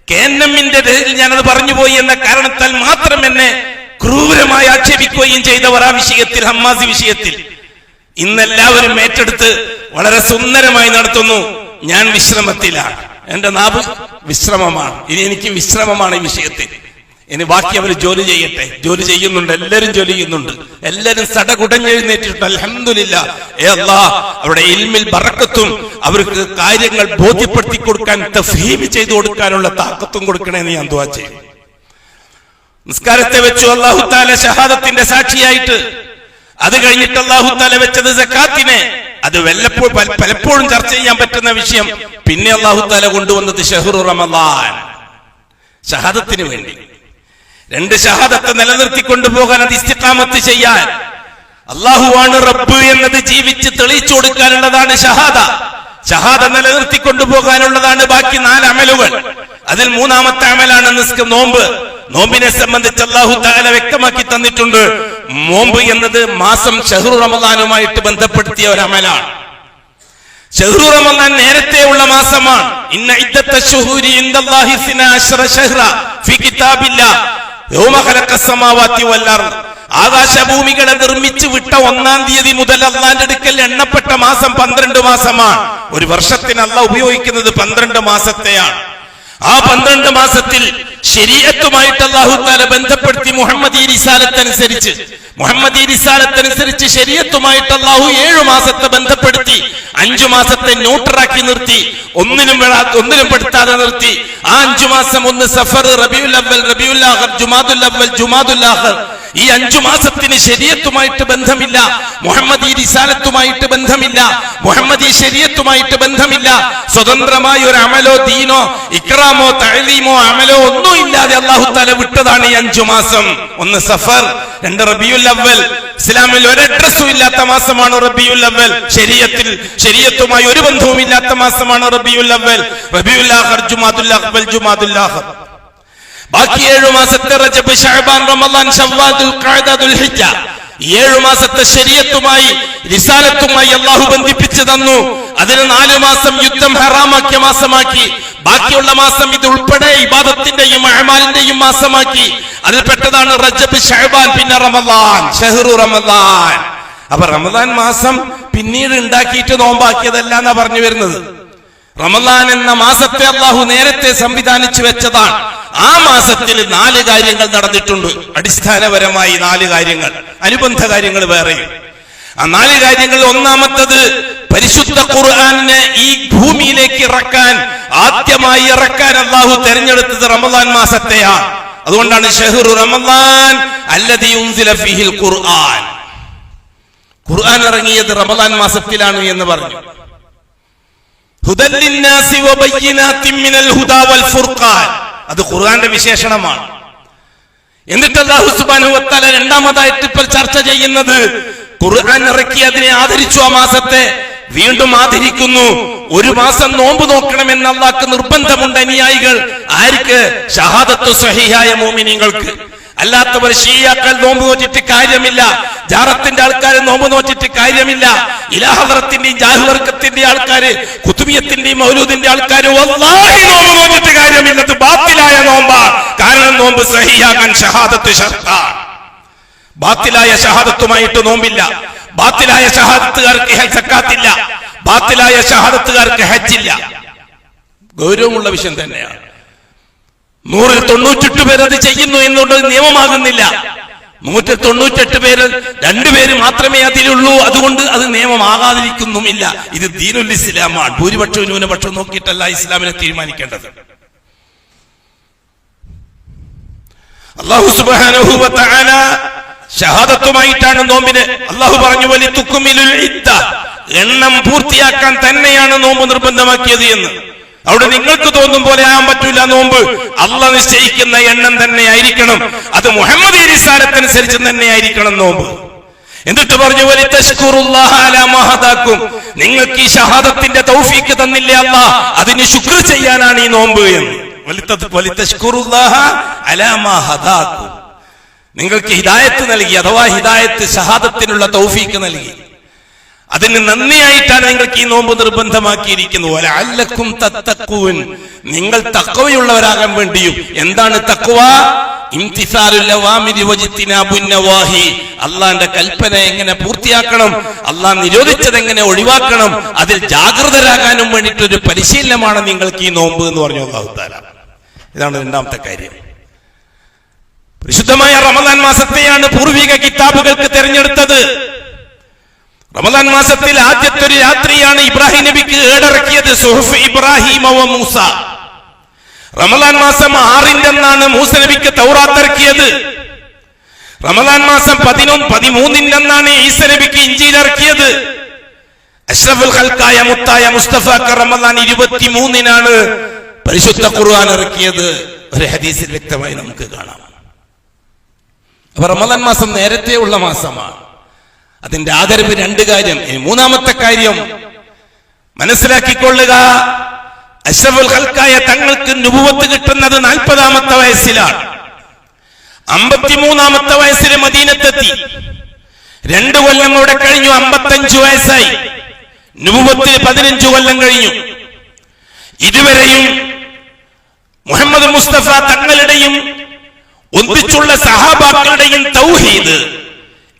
കേന്നമ്മിന്റെ പേരിൽ ഞാനത് പറഞ്ഞുപോയി എന്ന കാരണത്താൽ മാത്രം എന്നെ ക്രൂരമായി ആക്ഷേപിക്കുകയും ചെയ്തവർ ആ വിഷയത്തിൽ, ഹമ്മാസി വിഷയത്തിൽ. ഇന്നെല്ലാവരും ഏറ്റെടുത്ത് വളരെ സുന്ദരമായി നടത്തുന്നു. ഞാൻ വിശ്രമത്തിലാണ്, എന്റെ നാവ് വിശ്രമമാണ്, ഇനി എനിക്ക് വിശ്രമമാണ് ഈ വിഷയത്തിൽ. ഇനി ബാക്കി അവർ ജോലി ചെയ്യട്ടെ. ജോലി ചെയ്യുന്നുണ്ട്, എല്ലാവരും ജോലി ചെയ്യുന്നുണ്ട്, എല്ലാവരും സടകുടഞ്ഞെഴുന്നേറ്റിട്ടുണ്ട്. അൽഹംദുലില്ലാഹ്. അല്ലാഹ് അവരുടെ ഇൽമിൽ ബറക്കത്തും അവർക്ക് കാര്യങ്ങൾ ബോധ്യപ്പെടുത്തി കൊടുക്കാൻ, തഫ്ഹീം ചെയ്തു കൊടുക്കാനുള്ള താക്കത്തും കൊടുക്കണേന്ന് ഞാൻ ദുആ ചെയ്യും. നിസ്കാരത്തെ വെച്ചു അല്ലാഹു തആല ഷഹാദത്തിന്റെ സാക്ഷിയായിട്ട്. അത് കഴിഞ്ഞിട്ട് അല്ലാഹു തആല വെച്ചത് സക്കാത്തിനെ. അത് പലപ്പോഴും ചർച്ച ചെയ്യാൻ പറ്റുന്ന വിഷയം. പിന്നെ അല്ലാഹു തആല കൊണ്ടുവന്നത് ഷഹ്റു റമളാൻ, ഷഹാദത്തിന് വേണ്ടി. രണ്ട് ഷഹാദത്ത് നിലനിർത്തിക്കൊണ്ടുപോകാൻ, അത് ഇസ്തിഖാമത്ത് ചെയ്യാൻ, അല്ലാഹുവാണ് റബ്ബ് എന്നത് ജീവിച്ച് തെളിയിച്ചു കൊടുക്കാനുള്ളതാണ് ഷഹാദ. ഷഹാദ നിലനിർത്തിക്കൊണ്ടുപോകാനുള്ളതാണ് ബാക്കി 4 അമലുകൾ. അതിൽ 3ാമത്തെ അമലാണ് നോമ്പ്. നോമ്പിനെ സംബന്ധിച്ച് അല്ലാഹു തആല വ്യക്തമാക്കി തന്നിട്ടുണ്ട്. നോമ്പ് എന്നത് മാസം ഷഹ്റു റമളാനുമായിട്ട് ബന്ധപ്പെടുത്തിയ ഒരു അമലാണ്. ഷഹ്റു റമളാൻ നേരത്തെ ഉള്ള മാസമാണ്. ഇന്ന ഇദ്ദത്തശ് ശുഹൂരി ഇൻദല്ലാഹി 12 ശഹ്റ ഫീ കിതാബില്ലാഹ് യൗമ ഖലഖസ് സമാവാതി വൽ അർദ്. ആകാശഭൂമികളെ നിർമ്മിച്ചു വിട്ട 1-ാം തീയതി മുതൽ അല്ലാഹുവിന്റെ അടുക്കൽ എണ്ണപ്പെട്ട മാസം 12 മാസമാണ്. ഒരു വർഷത്തിന് അല്ലാഹു ഉപയോഗിക്കുന്നത് 12 മാസത്തെയാണ്. ആ 12 മാസത്തിൽ ശരീഅത്തുമായിട്ട് അല്ലാഹു തആല ബന്ധപ്പെടുത്തി. മുഹമ്മദി റിസാലത്തനുസരിച്ച് ശരീഅത്തുമായിട്ട് അല്ലാഹു 7 മാസത്തെ ബന്ധപ്പെടുത്തി. 5 മാസത്തെ ന്യൂട്രാക്കി നിർത്തി, ഒന്നിനും പെടുത്താതെ നിർത്തി. ആ 5 മാസം, ഒന്ന് സഫർ, റബീഉൽ അവ്വൽ, റബീഉൽ ആഖിർ, ജുമാദുൽ അവ്വൽ, ജുമാദുൽ ആഖിർ. ഈ 5 മാസത്തിന് ശരീഅത്തുമായിട്ട് ബന്ധമില്ല, മുഹമ്മദി റിസാലത്തുമായിട്ട് ബന്ധമില്ല, മുഹമ്മദി ശരീഅത്തുമായിട്ട് ബന്ധമില്ല. സ്വതന്ത്രമായ ഒരു അമലോ ദീനോ ഇക്റാമോ തഅലീമോ അമലോ ഒന്നും ഇല്ലാതെ അല്ലാഹു തആല വിട്ടതാണ് ഈ 5 മാസം. ഒന്ന് സഫർ, 2 റബീഉൽ അവ്വൽ. ഇസ്ലാമിൽ ഒരു അഡ്രസ്സും ഇല്ലാത്ത മാസമാണ് റബീഉൽ അവ്വൽ. ശരീഅത്തുമായി ഒരു ബന്ധവും ഇല്ലാത്ത മാസമാണ് റബീഉൽ അവ്വൽ, റബീഉൽ ആഖിർ, ജുമാദുൽ അവ്വൽ, ജുമാദുൽ ആഖിർ. ബാക്കി 7 മാസത്തെ റജബ്, ശഅബാൻ, റമളാൻ, ശവ്വാൽ, ദുൽഖഅദ, ദുൽഹിജ്ജ. 7 മാസത്തെ ശരീഅത്തുമായി റിസാലത്തുമായി അല്ലാഹു ബന്ധിപ്പിച്ചു തന്നു. അതിന് 4 മാസം യുദ്ധം ഹറാമാക്കിയ മാസമാക്കി. ബാക്കിയുള്ള മാസം ഇത് ഉൾപ്പെടെ ഇബാദത്തിന്റെയും അഅമാലിന്റെയും മാസമാക്കി. അതിൽപ്പെട്ടതാണ് റജബ്, ശഅബാൻ, പിന്നെ റമളാൻ, ഷഹ്റു റമളാൻ. അപ്പൊ റമളാൻ മാസം പിന്നീട് ഉണ്ടാക്കിയിട്ട് നോമ്പാക്കിയതല്ല എന്നാ പറഞ്ഞു വരുന്നത്. റമളാൻ എന്ന മാസത്തെ അല്ലാഹു നേരത്തെ സംവിധാനിച്ചു വെച്ചതാണ്. ആ മാസത്തിൽ 4 കാര്യങ്ങൾ നടന്നിട്ടുണ്ട്. അടിസ്ഥാനപരമായി 4 കാര്യങ്ങൾ, അനുബന്ധ കാര്യങ്ങൾ വേറെയും. ആ 4 കാര്യങ്ങൾ, ഒന്നാമത്തത് പരിശുദ്ധ ഖുർആനിനെ ഈ ഭൂമിയിലേക്ക് ആദ്യമായി ഇറക്കാൻ അല്ലാഹു തെരഞ്ഞെടുത്തത് റമളാൻ മാസത്തെയാണ്. അതുകൊണ്ടാണ് ഷഹ്റു റമളാൻ അല്ലദീ ഉൻസില ഫീഹിൽ ഖുർആൻ. ഖുർആൻ ഇറങ്ങിയത് റമളാൻ മാസത്തിലാണ് എന്ന് പറഞ്ഞു. ഹുദൽ ലിന്നാസി വബയ്യിനാത്തിൻ മിനൽ ഹുദാ വൽ ഫുർഖാൻ. അത് ഖുർആന്റെ വിശേഷണമാണ്. എന്നിട്ട് അല്ലാഹു സുബ്ഹാനഹു വ തആല രണ്ടാമതായിട്ട് ഇപ്പോൾ ചർച്ച ചെയ്യുന്നത് ഖുർആൻ ഇറക്കി അതിനെ ആദരിച്ചു. ആ മാസത്തെ വീണ്ടും ആദരിക്കുന്നു. 1 മാസം നോമ്പ് നോക്കണമെന്ന് അല്ലാഹുക്ക് നിർബന്ധമുണ്ട് അനുയായികൾ. ആർക്ക്? ഷഹാദത്തു സ്വഹീഹായ മുഅ്മിനീങ്ങൾക്ക്. അല്ലാത്തവർ ഷിയാക്കൾ നോമ്പ് നോറ്റിട്ട് കാര്യമില്ല, ജാറത്തിന്റെ ആൾക്കാർ നോമ്പ് നോറ്റിട്ട് കാര്യമില്ല, ഇലാഹറത്തിന്റെയും ജാഹ്വർക്കത്തിന്റെ ആൾക്കാര്, കുതുബിയത്തിന്റെയും മൗലൂദിന്റെ ആൾക്കാര് വല്ലാഹി നോമ്പ് നോറ്റിട്ട് കാര്യമില്ല. അത് ബാത്തിലായ നോമ്പാ. കാരണം നോമ്പ് സഹിയാകാൻ ഷഹാദത്ത് ശർത്താ. ബാത്തിലായ ഷഹാദത്തുമായിട്ട് നോമ്പില്ല. ബാത്തിലായ ഷഹാദത്തുകാർക്ക് സക്കാത്തില്ല. ബാത്തിലായ ഷഹാദത്തുകാർക്ക് ഹജ്ജില്ല. ഗൗരവമുള്ള വിഷയം തന്നെയാണ്. 198 പേർ അത് ചെയ്യുന്നു എന്നുള്ളത് നിയമമാകുന്നില്ല. 198 പേര് 2 പേര് മാത്രമേ അതിലുള്ളൂ. അതുകൊണ്ട് അത് നിയമമാകാതിരിക്കുന്നുമില്ല. ഇത് ദീനുൽ ഇസ്ലാമാണ്. ഭൂരിപക്ഷവും ന്യൂനപക്ഷവും നോക്കിയിട്ടല്ല ഇസ്ലാമിനെ തീരുമാനിക്കേണ്ടത്. അല്ലാഹു സുബ്ഹാനഹു വ തആല ഷഹാദത്തുമായിട്ടാണ് നോമ്പിന്. അല്ലാഹു പറഞ്ഞു വലിതുക്മിലുൽ ഇദ്ദ, എണ്ണം പൂർത്തിയാക്കാൻ തന്നെയാണ് നോമ്പ് നിർബന്ധമാക്കിയത് എന്ന്. അവിടെ നിങ്ങൾക്ക് തോന്നും പോലെ ആകാൻ പറ്റൂല. നോമ്പ് അല്ലാഹു നിശ്ചയിക്കുന്ന എണ്ണം തന്നെ ആയിരിക്കണം. അത് മുഹമ്മദി റിസാലത്തനുസരിച്ച് തന്നെ ആയിരിക്കണം നോമ്പ്. എന്നിട്ട് പറഞ്ഞു വലിതശ്കുറുല്ലാഹ അലാ മാ ഹദാക്കും, നിങ്ങൾക്ക് ഈ ഷഹാദത്തിന്റെ തൗഫീഖ് തന്നില്ലേ അല്ലാഹ്, അതിന് ശുക്ർ ചെയ്യാനാണ് ഈ നോമ്പ് എന്ന്. വലിതശ്കുറുല്ലാഹ അലാ മാ ഹദാക്കും, നിങ്ങൾക്ക് ഹിദായത്ത് നൽകി, അഥവാ ഹിദായത്ത് ഷഹാദത്തിനുള്ള തൗഫീഖ് നൽകി. അതിന് നന്ദിയായിട്ടാണ് നിങ്ങൾക്ക് ഈ നോമ്പ് നിർബന്ധമാക്കിയിരിക്കുന്നത്. ലഅല്ലക്കും തത്തഖൂൻ, നിങ്ങൾ തഖ്വയുള്ളവരാകാൻ വേണ്ടിയും. എന്താണ് തഖ്വ? ഇംതിസാലുൽ അവാമിരി വജ്തിനാബുൻ നവാഹി, അള്ളാന്റെ കൽപ്പന എങ്ങനെ പൂർത്തിയാക്കണം, അള്ളാഹ് നിരോധിച്ചത് എങ്ങനെ ഒഴിവാക്കണം, അതിൽ ജാഗ്രതരാകാനും വേണ്ടിയിട്ടൊരു പരിശീലനമാണ് നിങ്ങൾക്ക് ഈ നോമ്പ് എന്ന് പറഞ്ഞു അല്ലാഹു തആല. ഇതാണ് രണ്ടാമത്തെ കാര്യം. പരിശുദ്ധമായ റമദാൻ മാസത്തെയാണ് പൂർവിക കിതാബുകൾക്ക് തെരഞ്ഞെടുത്തത്. റമദാൻ മാസത്തിൽ ആദ്യത്തെ ഒരു രാത്രിയാണ് ഇബ്രാഹിം നബിക്ക് ഏടിറക്കിയത്, സുഹുഫ് ഇബ്രാഹിം വ മൂസ. റമദാൻ മാസം 6 മൂസ നബിക്ക് തൗറാത്ത് ഇറക്കിയത്. റമദാൻ മാസം 13 ഈസ നബിക്ക് ഇഞ്ചീൽ ഇറക്കിയത്. അഷ്റഫുൽ ഖൽഖായ മുത്തായ മുസ്തഫാക്ക് റമദാൻ 23 പരിശുദ്ധ ഖുർആൻ ഇറക്കിയത്. ഒരു ഹദീസിൽ വ്യക്തമായി നമുക്ക് കാണാം. അപ്പൊ റമദാൻ മാസം നേരത്തെ ഉള്ള മാസമാണ്. അതിന്റെ ആദരവ് 2 കാര്യം. മൂന്നാമത്തെ കാര്യം മനസ്സിലാക്കിക്കൊള്ളുക, അഷ്റഫുൽ ഖൽഖായ തങ്ങൾക്ക് നുബുവത്ത് കിട്ടുന്നത് 40-ാമത്തെ വയസ്സിലാണ്. 53-ാമത്തെ വയസ്സിൽ മദീനത്തെത്തി. 2 കൊല്ലം കൂടെ കഴിഞ്ഞു, 55 വയസ്സായി. നുബുവത്തിന് 15 കൊല്ലം കഴിഞ്ഞു. ഇതുവരെയും മുഹമ്മദ് മുസ്തഫ തങ്ങളുടെയും ഒന്നിച്ചുള്ള സഹാബാക്കളുടെയും തൗഹീദ്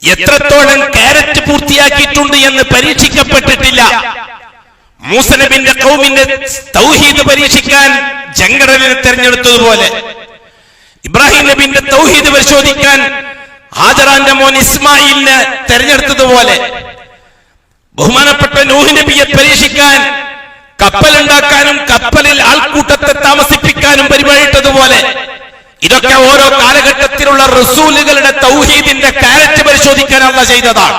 എത്രത്തോളം കാരറ്റ് പൂർത്തിയാക്കിയിട്ടുണ്ട് എന്ന് പരീക്ഷിക്കപ്പെട്ടിട്ടില്ല. മൂസ നബിന്റെ ഖൗമിന്റെ തൗഹീദ് പരീക്ഷിക്കാൻ ജംഗറലിനെ തെരഞ്ഞെടുത്തതുപോലെ, ഇബ്രാഹിം നബിന്റെ തൗഹീദ് പരിശോധിക്കാൻ ഹാജറാന്റെ മോൻ ഇസ്മായിലിനെ തെരഞ്ഞെടുത്തതുപോലെ, ബഹുമാനപ്പെട്ട നൂഹ് നബിയെ പരീക്ഷിക്കാൻ കപ്പലുണ്ടാക്കാനും കപ്പലിൽ ആൾക്കൂട്ടത്തെ താമസിപ്പിക്കാനും പരിപാടിയിട്ടതുപോലെ, ഇതൊക്കെ ഓരോ കാലഘട്ടത്തിലുള്ള റസൂലുകളുടെ തൗഹീദിന്റെ കാരറ്റ് പരിശോധിക്കാൻ അല്ലാഹു ചെയ്തതാണ്.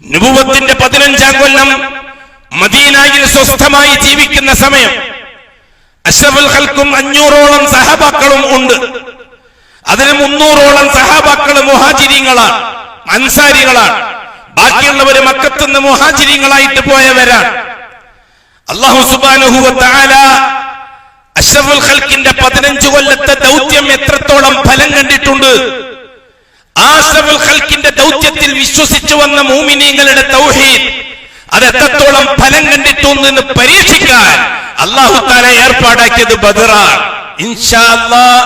നുബുവത്തിന്റെ 15-ാം കൊല്ലം മദീനയിൽ സ്വസ്ഥമായി ജീവിക്കുന്ന സമയം അഷ്റഫുൽ ഖൽഖും 500ഓളം സഹാബാക്കളും ഉണ്ട്. അതിന് 300ഓളം സഹാബാക്കൾ മുഹാജിരീങ്ങളാണ്, അൻസാരികളാണ്. ബാക്കിയുള്ളവര് മക്കത്തുനിന്ന് മുഹാജിരീങ്ങളായിട്ട് പോയവരാണ്. അല്ലാഹു സുബ്ഹാനഹു വ തആല അഷ്റഫുൽ ഖൽഖിന്റെ 15 കൊല്ലത്തെ ദൗത്യം എത്രത്തോളം ഫലം കണ്ടിട്ടുണ്ട്. ആ അഷ്റഫുൽ ഖൽഖിന്റെ ദൗത്യത്തിൽ വിശ്വസിച്ചു വന്ന മുഅ്മിനീങ്ങളുടെ തൗഹീദ് അത് എത്രത്തോളം ഫലം കണ്ടിട്ടുണ്ടെന്ന് പരീക്ഷിക്കാൻ അല്ലാഹു തആല ഏർപ്പാടാക്കിയത് ബദറാണ്. ഇൻഷാ അല്ലാഹ്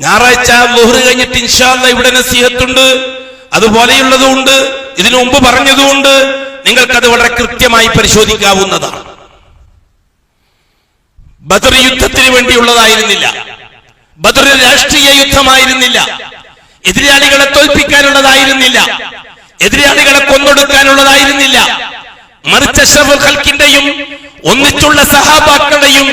ഞായറാഴ്ച ളുഹ്ർ കഴിഞ്ഞിട്ട് ഇൻഷാ അല്ലാഹ് ഇവിടെ നസീഹത്തുണ്ട്, അതുപോലെയുള്ളതുണ്ട്, ഇതിനു മുമ്പ് പറഞ്ഞതുകൊണ്ട് നിങ്ങൾക്കത് വളരെ കൃത്യമായി പരിശോധിക്കാവുന്നതാണ്. ബദർ യുദ്ധത്തിന് വേണ്ടിയുള്ളതായിരുന്നില്ല. ബദർ രാഷ്ട്രീയ യുദ്ധമായിരുന്നില്ല. എതിരാളികളെ തോൽപ്പിക്കാനുള്ളതായിരുന്നില്ല. എതിരാളികളെ കൊന്നൊടുക്കാനുള്ളതായിരുന്നില്ല. മറിച്ച് അഷ്റഫുൽ ഖൽഖിന്റെയും ഒന്നിച്ചുള്ള സഹാബാക്കളുടെയും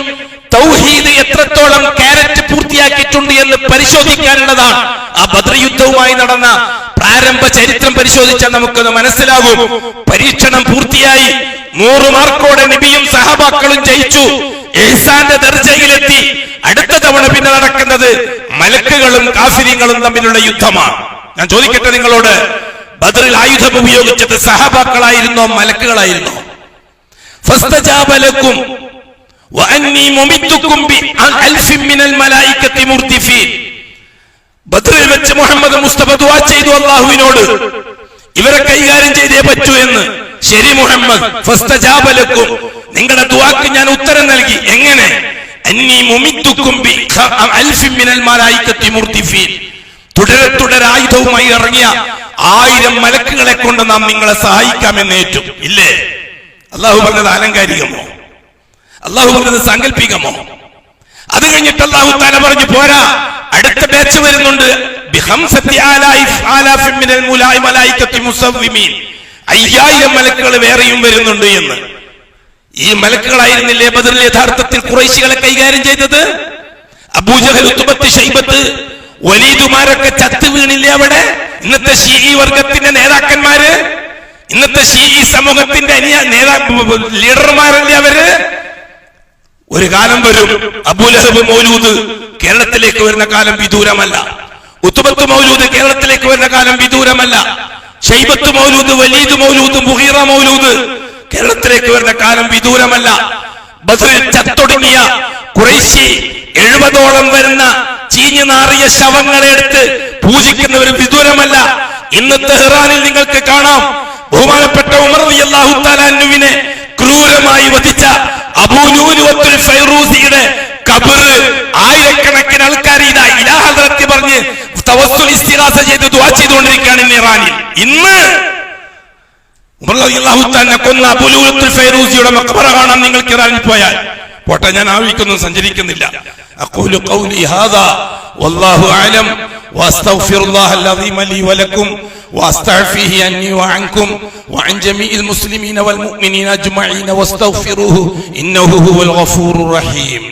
തൗഹീദ് എത്രത്തോളം കാരറ്റ് പൂർത്തിയാക്കിയിട്ടുണ്ട് എന്ന് പരിശോധിക്കാനുള്ളതാണ്. ആ ബദർ യുദ്ധവുമായി നടന്ന പ്രാരംഭ ചരിത്രം പരിശോധിച്ചാൽ നമുക്കത് മനസ്സിലാകും. പരീക്ഷണം പൂർത്തിയായി 100 മാർക്കോടെ നബിയും സഹാബാക്കളും ജയിച്ചു, ഇഹ്സാന്റെ ദർജയിലെത്തി. അടുത്ത തവണ പിന്നെ നടക്കുന്നത് മലക്കുകളും കാഫിരീങ്ങളും തമ്മിലുള്ള യുദ്ധമാണ്. ഞാൻ ചോദിക്കട്ടെ നിങ്ങളോട്, ബദറിൽ ആയുധം ഉപയോഗിച്ചത് സഹാബാക്കളായിരുന്നോ മലക്കുകളായിരുന്നോ? ഫസ്തജാബ ലക്കും വഅന്നി മുമിദ്ദുക്കും ബിഅൽഫിൻ മിനൽ മലായികത്തി മുർദിഫീൻ. ബദറിൽ വെച്ച് മുഹമ്മദ് മുസ്തഫ ദുആ ചെയ്തു അല്ലാഹുവിനോട്, ഇവരെ കൈകാര്യം ചെയ്തേ പറ്റൂ എന്ന്. ശരി മുഹമ്മദ്, ഫസ്തജാബ ലക്കും, നിങ്ങളുടെ ദുആക്ക് ഞാൻ ഉത്തരം നൽകി. എങ്ങനെ? അന്നി മുമിദ്ദുക്കും ബിഅൽഫിൻ മിനൽ മലായികത്തി മുർദിഫീൻ. തുടരെ ആയുധവുമായി ഇറങ്ങിയ 1000 മലക്കുകളെ കൊണ്ട് നാം നിങ്ങളെ സഹായിക്കാമെന്ന് ഏറ്റു. ഇല്ലേ? അല്ലാഹു പറഞ്ഞത് ആലങ്കാരികമോ? അല്ലാഹു പറഞ്ഞത് സാങ്കല്പികമോ? അത് കഴിഞ്ഞിട്ട് അല്ലാഹു തആല പറഞ്ഞു പോരാ, അടുത്ത ബാച്ച് വരുന്നുണ്ട്. ബിഖംസത്തി ആലാഫിൻ മിനൽ മലായികത്തി മുസവ്വിമീൻ. 5000 മലക്കുകൾ വേറെയും വരുന്നുണ്ട് എന്ന്. ഈ മലക്കുകളായിരുന്നില്ലേ ബദറിൽ യഥാർത്ഥത്തിൽ ഖുറൈശികളെ കൈകാര്യം ചെയ്തത്? അബൂജഹൽ, ഉത്ബത്ത്, ഷൈബത്ത്, വലീദുമാരൊക്കെ ചത്തു വീണില്ലേ അവിടെ? ഇന്നത്തെ ശീഈ വർഗത്തിന്റെ നേതാക്കന്മാര്, ഇന്നത്തെ ശീഈ സമൂഹത്തിന്റെ ലീഡർമാരല്ലേ അവര്? ഒരു കാലം വരും, അബൂലഹബ് മൗലൂദ് കേരളത്തിലേക്ക് വരുന്ന കാലം വിദൂരമല്ല. ഉത്ബത്ത് മൗലൂദ് കേരളത്തിലേക്ക് വരുന്ന കാലം വിദൂരമല്ല. ഷൈബത്ത് മൗലൂദ്, വലീദ് മൗലൂദ്, മുഗീറ മൗലൂദ് കേരളത്തിലേക്ക് വരുന്ന കാലം വിദൂരമല്ല. ബദറിൽ ചത്തൊടുങ്ങിയ ഖുറൈശി 70ഓളം വരുന്ന ചീഞ്ഞു നാറിയ ശവങ്ങളെ എടുത്ത് പൂജിക്കുന്നവരും വിദൂരമല്ല. ഇന്ന് തെഹ്റാനിൽ നിങ്ങൾക്ക് കാണാം, ബഹുമാനപ്പെട്ട ഉമർ റളിയല്ലാഹു തആല അൻഹുവിനെ ക്രൂരമായി വധിച്ച അബൂ ലൂലുവത്തുൽ ഫൈറൂസിയുടെ ഖബർ ആയിരക്കണക്കിന് ആൾക്കാർ ഇതാ ഇലാ ഹദ്റത്തി പറഞ്ഞ് തവസ്സുൽ ഇസ്തിഗാസ ചെയ്ത് ദുആ ചെയ്തുകൊണ്ടിരിക്കുകയാണ് ഇറാനിൽ. ഇന്ന് ഉമർ റളിയല്ലാഹു തആല കൊന്ന അബൂ ലൂലുവത്തുൽ ഫൈറൂസിയുടെ മഖബറ കാണാൻ നിങ്ങൾക്ക് ഇറാനിൽ പോയാൽ പോട്ടെ, ഞാൻ ആവിക്കൊന്നും സഞ്ചരിക്കുന്നില്ല. അഖൂലു ഖൗലി ഹാദാ വല്ലാഹു അഅലം വഅസ്തഗ്ഫിറുല്ലാഹൽ അസീമ ലി വലക്കും വഅസ്തഗ്ഫിഹി അന്നി വഅൻകും വഅൻ ജമീഇൽ മുസ്ലിമീന വൽ മുഅ്മിനീന അജ്മഈന വസ്തഗ്ഫിറുഹു ഇന്നഹു ഹുവൽ ഗഫൂറുർ റഹീം.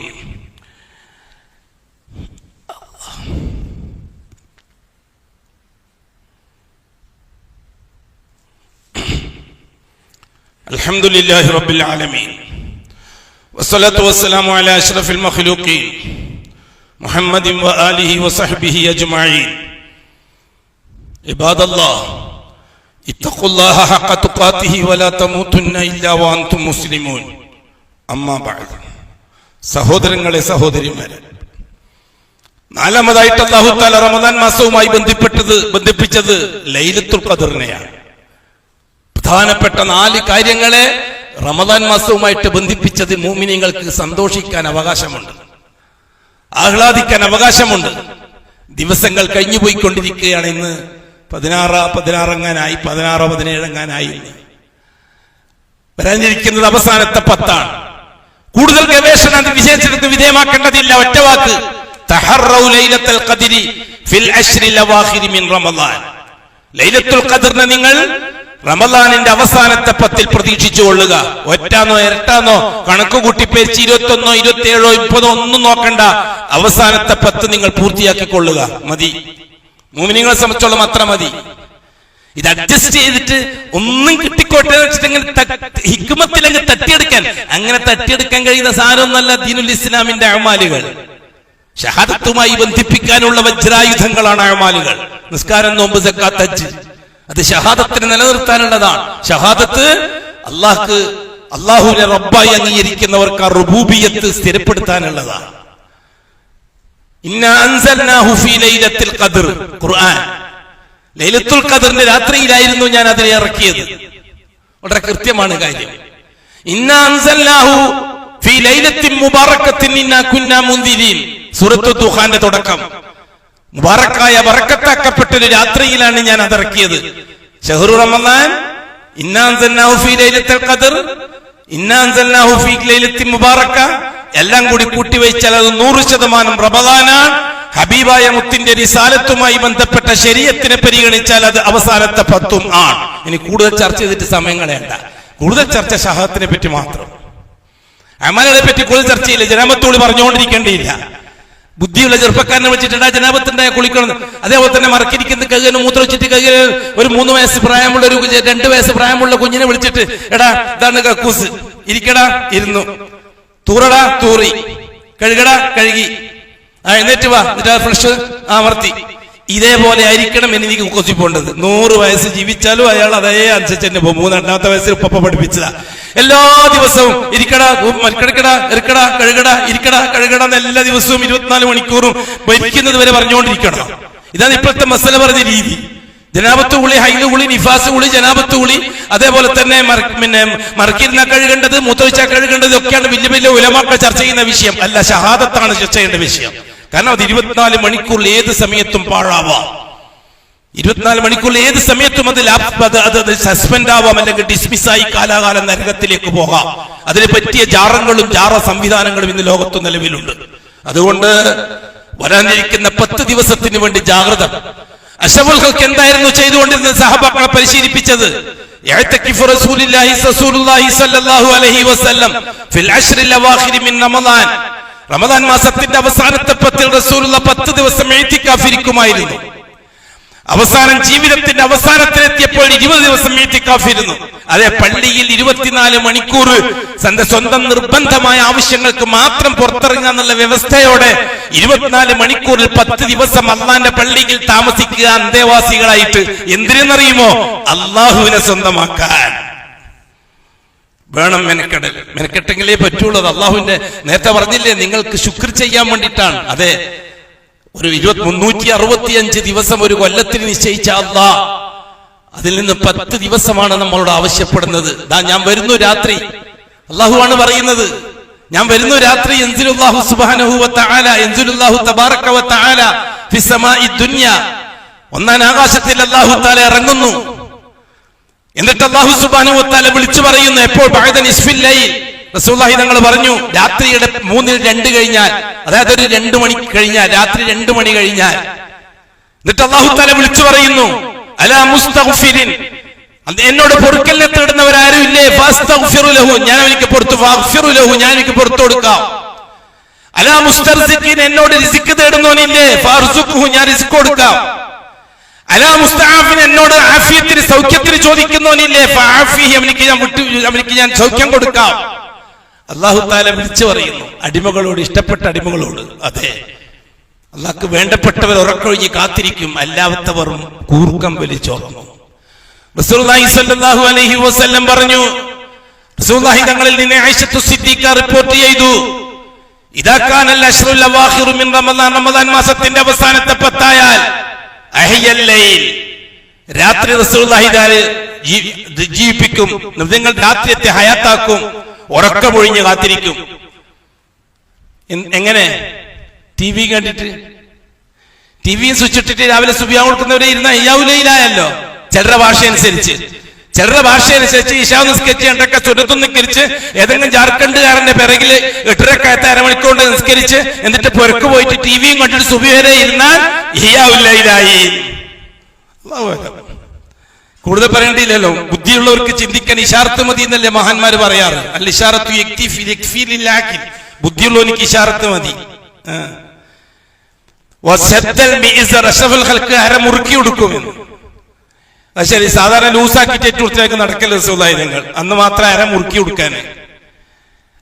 അൽഹംദുലില്ലാഹി റബ്ബിൽ ആലമീൻ വസ്സലാത്തു വസ്സലാമു അലാ അഷ്റഫിൽ മഖ്ലൂഖീൻ മുഹമ്മദിൻ വആലിഹി വസഹ്ബിഹി അജ്മഈൻ. ഇബാദല്ലാഹ് ഇത്തഖുല്ലാഹ ഹഖ തുഖാതിഹി വലാ തമൂതുന്ന ഇല്ലാ വഅൻതും മുസ്ലിമൂൻ. അമ്മാ ബഅദ്. സഹോദരങ്ങളെ, സഹോദരിമാരെ, നാലാമതായിട്ട് അല്ലാഹു തആല റമദാൻ മാസവുമായി ബന്ധിപ്പിച്ചത് ലൈലത്തുൽ ഖദറിനെയാണ്. പ്രധാനപ്പെട്ട 4 കാര്യങ്ങളെ റമദാൻ മാസവുമായിട്ട് ബന്ധിപ്പിച്ചത് മുഅ്മിനീങ്ങൾക്ക് സന്തോഷിക്കാൻ അവകാശമുണ്ട്, ആഹ്ലാദിക്കാൻ അവകാശമുണ്ട്. ദിവസങ്ങൾ കഴിഞ്ഞു പോയിക്കൊണ്ടിരിക്കുകയാണ്. ഇന്ന് 16 17 വരാനിരിക്കുന്നത് അവസാനത്തെ 10. കൂടുതൽ ഗവേഷണം വിശേഷിച്ച് വിധേയമാക്കേണ്ടതില്ല. ഒറ്റവാക്ക്, തഹറൗ ലൈലത്തുൽ ഖദ്രി ഫിൽ അശ്റിൽ അവാഖിരി മിൻ റമദാൻ. ലൈലത്തുൽ ഖദ്റിനെ നിങ്ങൾ റമദാനിന്റെ അവസാനത്തെ 10 പ്രതീക്ഷിച്ചു കൊള്ളുക. ഒറ്റാന്നോ ഇരട്ടാന്നോ കണക്ക് കൂട്ടിപ്പേരിച്ച് 21, 27, 30 ഒന്നും നോക്കണ്ട. അവസാനത്തെ 10 നിങ്ങൾ പൂർത്തിയാക്കിക്കൊള്ളുക. മതി. മുഅ്മിനീങ്ങളെ സംബന്ധിച്ചോളം അത്ര മതി. ഇത് അഡ്ജസ്റ്റ് ചെയ്തിട്ട് ഒന്നും കിട്ടിക്കോട്ടെ വെച്ചിട്ട് ഹിക്മത്തിലങ്ങ് തട്ടിയെടുക്കാൻ, അങ്ങനെ തട്ടിയെടുക്കാൻ കഴിയുന്ന സാധനമൊന്നല്ല ദീനുൽ ഇസ്ലാമിന്റെ അഅ്മാലുകൾ. ഷഹാദത്തുമായി ബന്ധിപ്പിക്കാനുള്ള വജ്രായുധങ്ങളാണ് അഅ്മാലുകൾ. നിസ്കാരം, നോമ്പ്, സക്കാത്ത്, ഹജ്ജ്. അത് ഷഹാദത്തിനെ നിലനിർത്താനുള്ളതാണ്. ഷഹാദത്ത് അള്ളാഹുവിനെ റബ്ബായി അംഗീകരിക്കുന്നവർക്ക് ആ റുബൂബിയത്ത് സ്ഥിരപ്പെടുത്താനുള്ളതാണ്. ഇന്നാ അൻസൽനാഹു ഫീ ലൈലത്തുൽ ഖദ്ർ. ഖുർആൻ ലൈലത്തുൽ ഖദ്റിന്റെ രാത്രിയിലായിരുന്നു ഞാൻ അതിനെ ഇറക്കിയത്. വളരെ കൃത്യമാണ് കാര്യം. ഇന്നാ അൻസൽനാഹു ഫീ ലൈലത്തിൻ മുബാറകത്തിൻ ഇന്നാ കുന്നാ മുൻദിരീൻ. സൂറത്തുൽ ദുഖാന്റെ തുടക്കം. മുബാറക്കായ ബറക്കത്താക്കപ്പെട്ട ഒരു രാത്രിയിലാണ് ഞാൻ അതിറക്കിയത്. ശഹ്റു റമദാൻ, ഇന്നാ അൻസൽനാഹു ഫീ ലൈലത്തുൽ ഖദ്ർ, ഇന്നാ അൻസൽനാഹു ഫീ ലൈലത്തിൻ മുബാറക, എല്ലാം കൂടി കൂട്ടിവെച്ചാൽ അത് 100% റമദാനാണ്. ഹബീബായ മുത്തിന്റെ റിസാലത്തുമായി ബന്ധപ്പെട്ട ശരീഅത്തിനെ പരിഗണിച്ചാൽ അത് അവസാനത്തെ 10 ആണ്. ഇനി കൂടുതൽ ചർച്ച ചെയ്തിട്ട് സമയം കളയണ്ട. കൂടുതൽ ചർച്ച ഷഹാദത്തിനെ പറ്റി മാത്രം. അമലുകളെ പറ്റി കൂടുതൽ ചർച്ചയില്ല. ജനാബത്തോളി പറഞ്ഞുകൊണ്ടിരിക്കേണ്ടിയില്ല. ബുദ്ധിയുള്ള ചെറുപ്പക്കാരനെ വെച്ചിട്ട് ജനാബത്തുണ്ടായ കുളിക്കണം. അതേപോലെ തന്നെ മറക്കിരിക്കുന്ന കഴുകന് മൂത്ര വെച്ചിട്ട് കഴുകന് ഒരു 3 വയസ്സ് പ്രായമുള്ള 2 വയസ്സ് പ്രായമുള്ള കുഞ്ഞിനെ വിളിച്ചിട്ട് എടാ ഇതാണ് കക്കൂസ്, ഇരിക്കടാ, ഇരുന്നു, തൂറടാ, തൂറി, കഴുകടാ, കഴുകി, എന്നിട്ട് വാ, എന്നിട്ട് ഫ്രഷ് അമർത്തി. ഇതേപോലെ ആയിരിക്കണം എനിക്ക് കൊച്ചിപ്പോണ്ടത്. 100 വയസ്സ് ജീവിച്ചാലും അയാൾ അതേ അനുസരിച്ച് തന്നെ പോകും. 3-ാമത്തെ വയസ്സിൽ ഉപ്പ പഠിപ്പിച്ചതാ. എല്ലാ ദിവസവും ഇരിക്കടാ, മൽക്കടക്കടാ, ഇറക്കടാ, കഴുകടാ, ഇരിക്കടാ, കഴുകടാ എന്ന് എല്ലാ ദിവസവും 24 മണിക്കൂറും ഭരിക്കുന്നത് വരെ പറഞ്ഞുകൊണ്ടിരിക്കണം. ഇതാണ് ഇപ്പോഴത്തെ മസല പറഞ്ഞ രീതി. ജനാബത്ത് കുളി, ഹൈദ് കുളി, നിഫാസ് കുളി, ജനാബത്ത് കുളി, അതേപോലെ തന്നെ മറക്കിരുന്ന കഴുകേണ്ടത്, മൂത്രവിച്ച കഴുകേണ്ടത് ഒക്കെയാണ് വലിയ വലിയ ഉലമാക്കൾ ചർച്ച ചെയ്യുന്ന വിഷയം. അല്ല, ഷഹാദത്താണ് ചർച്ച ചെയ്യേണ്ട വിഷയം. കാരണം അത് 24 മണിക്കൂറിൽ ഏത് സമയത്തും പാഴാവാം. 24 മണിക്കൂറിൽ ഏത് സമയത്തും അത് സസ്പെൻഡ് ആവാം, അല്ലെങ്കിൽ ഡിസ്മിസ്സായി കാലാകാലം നരകത്തിലേക്ക് പോകാം. അതിനെ പറ്റിയ ജാറങ്ങളും ജാറ സംവിധാനങ്ങളും ഇന്ന് ലോകത്ത് നിലവിലുണ്ട്. അതുകൊണ്ട് വരാനിരിക്കുന്ന 10 ദിവസത്തിന് വേണ്ടി ജാഗ്രത. അശറഫുൽ എന്തായിരുന്നു ചെയ്തുകൊണ്ടിരുന്നത്? സഹബാക്കളെ പരിശീലിപ്പിച്ചത് റമദാൻ മാസത്തിന്റെ അവസാനത്തെ 10 റസൂലുള്ളാഹി 10 ദിവസം ഇഅ്തികാഫിരിക്കുമായിരുന്നു. അവസാനം ജീവിതത്തിന്റെ അവസാനത്തിലെത്തിയപ്പോൾ 20 ദിവസം ഇഅ്തികാഫിരുന്നു. അതെ, പള്ളിയിൽ 24 മണിക്കൂർ തന്റെ സ്വന്തം നിർബന്ധമായ ആവശ്യങ്ങൾക്ക് മാത്രം പുറത്തിറങ്ങുക എന്നുള്ള വ്യവസ്ഥയോടെ 24 മണിക്കൂറിൽ 10 ദിവസം അള്ളാന്റെ പള്ളിയിൽ താമസിക്കുക അന്തേവാസികളായിട്ട്. എന്തിനെന്നറിയുമോ? അള്ളാഹുവിനെ സ്വന്തമാക്കാൻ വേണം മെനക്കെടൽ. മെനക്കെട്ടെങ്കിലേ പറ്റുള്ളൂ. അള്ളാഹുവിന്റെ നേരത്തെ പറഞ്ഞില്ലേ, നിങ്ങൾക്ക് ശുക്ർ ചെയ്യാൻ വേണ്ടിയിട്ടാണ്. അതെ, ഒരു 365 ദിവസം ഒരു കൊല്ലത്തിൽ നിശ്ചയിച്ച അള്ളാഹ് അതിൽ നിന്ന് 10 ദിവസമാണ് നമ്മളോട് ആവശ്യപ്പെടുന്നത്. ഞാൻ വരുന്നു രാത്രി, അള്ളാഹുവാണ് പറയുന്നത്, ഞാൻ വരുന്നു രാത്രി. യൻസിലുല്ലാഹു സുബ്ഹാനഹു വ തആല യൻസിലുല്ലാഹു തബാറക വ തആല ഫി സമാഇ ദുനിയ, ഒന്നാം ആകാശത്തിൽ അല്ലാഹു തആല ഇറങ്ങുന്നു. എന്നിട്ട് അല്ലാഹു സുബ്ഹാനഹു വ തആല വിളിച്ചു പറയുന്നു. എപ്പോൾ? ബഅദ നിസ്ഫിൽ ലൈൽ. റസൂലുള്ളാഹി തങ്ങൾ പറഞ്ഞു, രാത്രിയുടെ 2 കഴിഞ്ഞാൽ, അതായത് ഒരു 2 മണി കഴിഞ്ഞാൽ, രാത്രി 2 മണി കഴിഞ്ഞാൽ. എന്നിട്ട് അല്ലാഹു തആല വിളിച്ചു പറയുന്നു, അലാ മുസ്തഗ്ഫിരിൻ, എന്നോട് പൊറുക്കലിനെ തേടുന്നവരാരും ഇല്ലേ? ഫാസ്തഗ്ഫിറു ലഹു, ഞാൻ അവർക്ക് പുറത്തു, ഫാഗ്ഫിറു ലഹു, ഞാൻ അവർക്ക് പുറത്തു കൊടുക്കാം. അലാ മുസ്തർസിഖിൻ, എന്നോട് റിസ്ക് തേടുന്നവനില്ലേ? ഫാർസുഖുഹു, ഞാൻ റിസ്ക് കൊടുക്കാം. അലാ മുസ്തആഫിൻ, എന്നോട് ആഫിയത്തിന് സൗഖ്യത്തിന് ചോദിക്കുന്നവനില്ലേ? ഫആഫിഹി, അവനിക്ക് ഞാൻ സൗഖ്യം കൊടുക്കാം. അല്ലാഹു തആല വിളിച്ചു പറയുന്നു അടിമകളോട്, ഇഷ്ടപ്പെട്ട അടിമകളോട്. അതെ, അല്ലാഹ്ക്ക് വേണ്ടപ്പെട്ടവർ ഉറക്കൊഴിഞ്ഞ് കാത്തിരിക്കും, അല്ലാത്തവർ കൂർക്കം വലിച്ചോർന്നു. റസൂലുള്ളാഹി സ്വല്ലല്ലാഹു അലൈഹി വസല്ലം പറഞ്ഞു, റസൂലുള്ളാഹി തങ്ങളിൽ നിന്ന് ആയിഷത്തു സിദ്ദീഖ റിപ്പോർട്ട് ചെയ്തു, ഇദാ കാനൽ അശ്റുൽ അവാഖിറു മിൻ റമദാൻ, റമദാൻ മാസത്തിന്റെ അവസാനത്തെ 10 ആയാൽ, അഹ്യൽ ലൈൽ, രാത്രി റസൂലുള്ളാഹി ജീവിപ്പിക്കും, നിങ്ങൾ രാത്രിയത്തെ ഹയാത്താക്കും, ഉറക്കമൊഴിഞ്ഞ് കാത്തിരിക്കും. എങ്ങനെ? TV കണ്ടിട്ട്, TV സ്വിച്ച് ഇട്ടിട്ട് രാവിലെ സുബിയാ കൊടുക്കുന്നവരെ ഇരുന്ന ഇയാവുലയിലായല്ലോ. ചിലരുടെ ഭാഷ അനുസരിച്ച് ഇശാ നിസ്കരിച്ച് 2 റക്അത്ത് സുന്നത്തും നിസ്കരിച്ച് ഏതെങ്കിലും ജാർഖണ്ഡുകാരന്റെ പിറകില് 8 റക്അത്ത് അരമണിക്കൂർ കൊണ്ട് നിസ്കരിച്ച് എന്നിട്ട് പുറക്ക് പോയിട്ട് ടിവിയും കണ്ടിട്ട് സുബഹി വരെ ഇരുന്നാൽ ഇയാവുലയിലായി. കൂടുതൽ പറയേണ്ടിയില്ലല്ലോ. ബുദ്ധിയുള്ളവർക്ക് ചിന്തിക്കാൻ ഇശാറത്ത് മതി എന്നല്ലേ മഹാന്മാര് പറയാറ്. അൽ ഇശാറത്തു യക്ഫി ലിൽ ആഖിൽ, ബുദ്ധിയുള്ളവർക്ക് ഇശാറത്ത് മതി. അര മുറുക്കി കൊടുക്കുമെന്ന്. അത് ശരി, സാധാരണ ലൂസാക്കിട്ട് ഏറ്റവും നടക്കൽ റസൂലുള്ളാഹി തങ്ങൾ, അന്ന് മാത്രം അര മുറുക്കി കൊടുക്കാന്.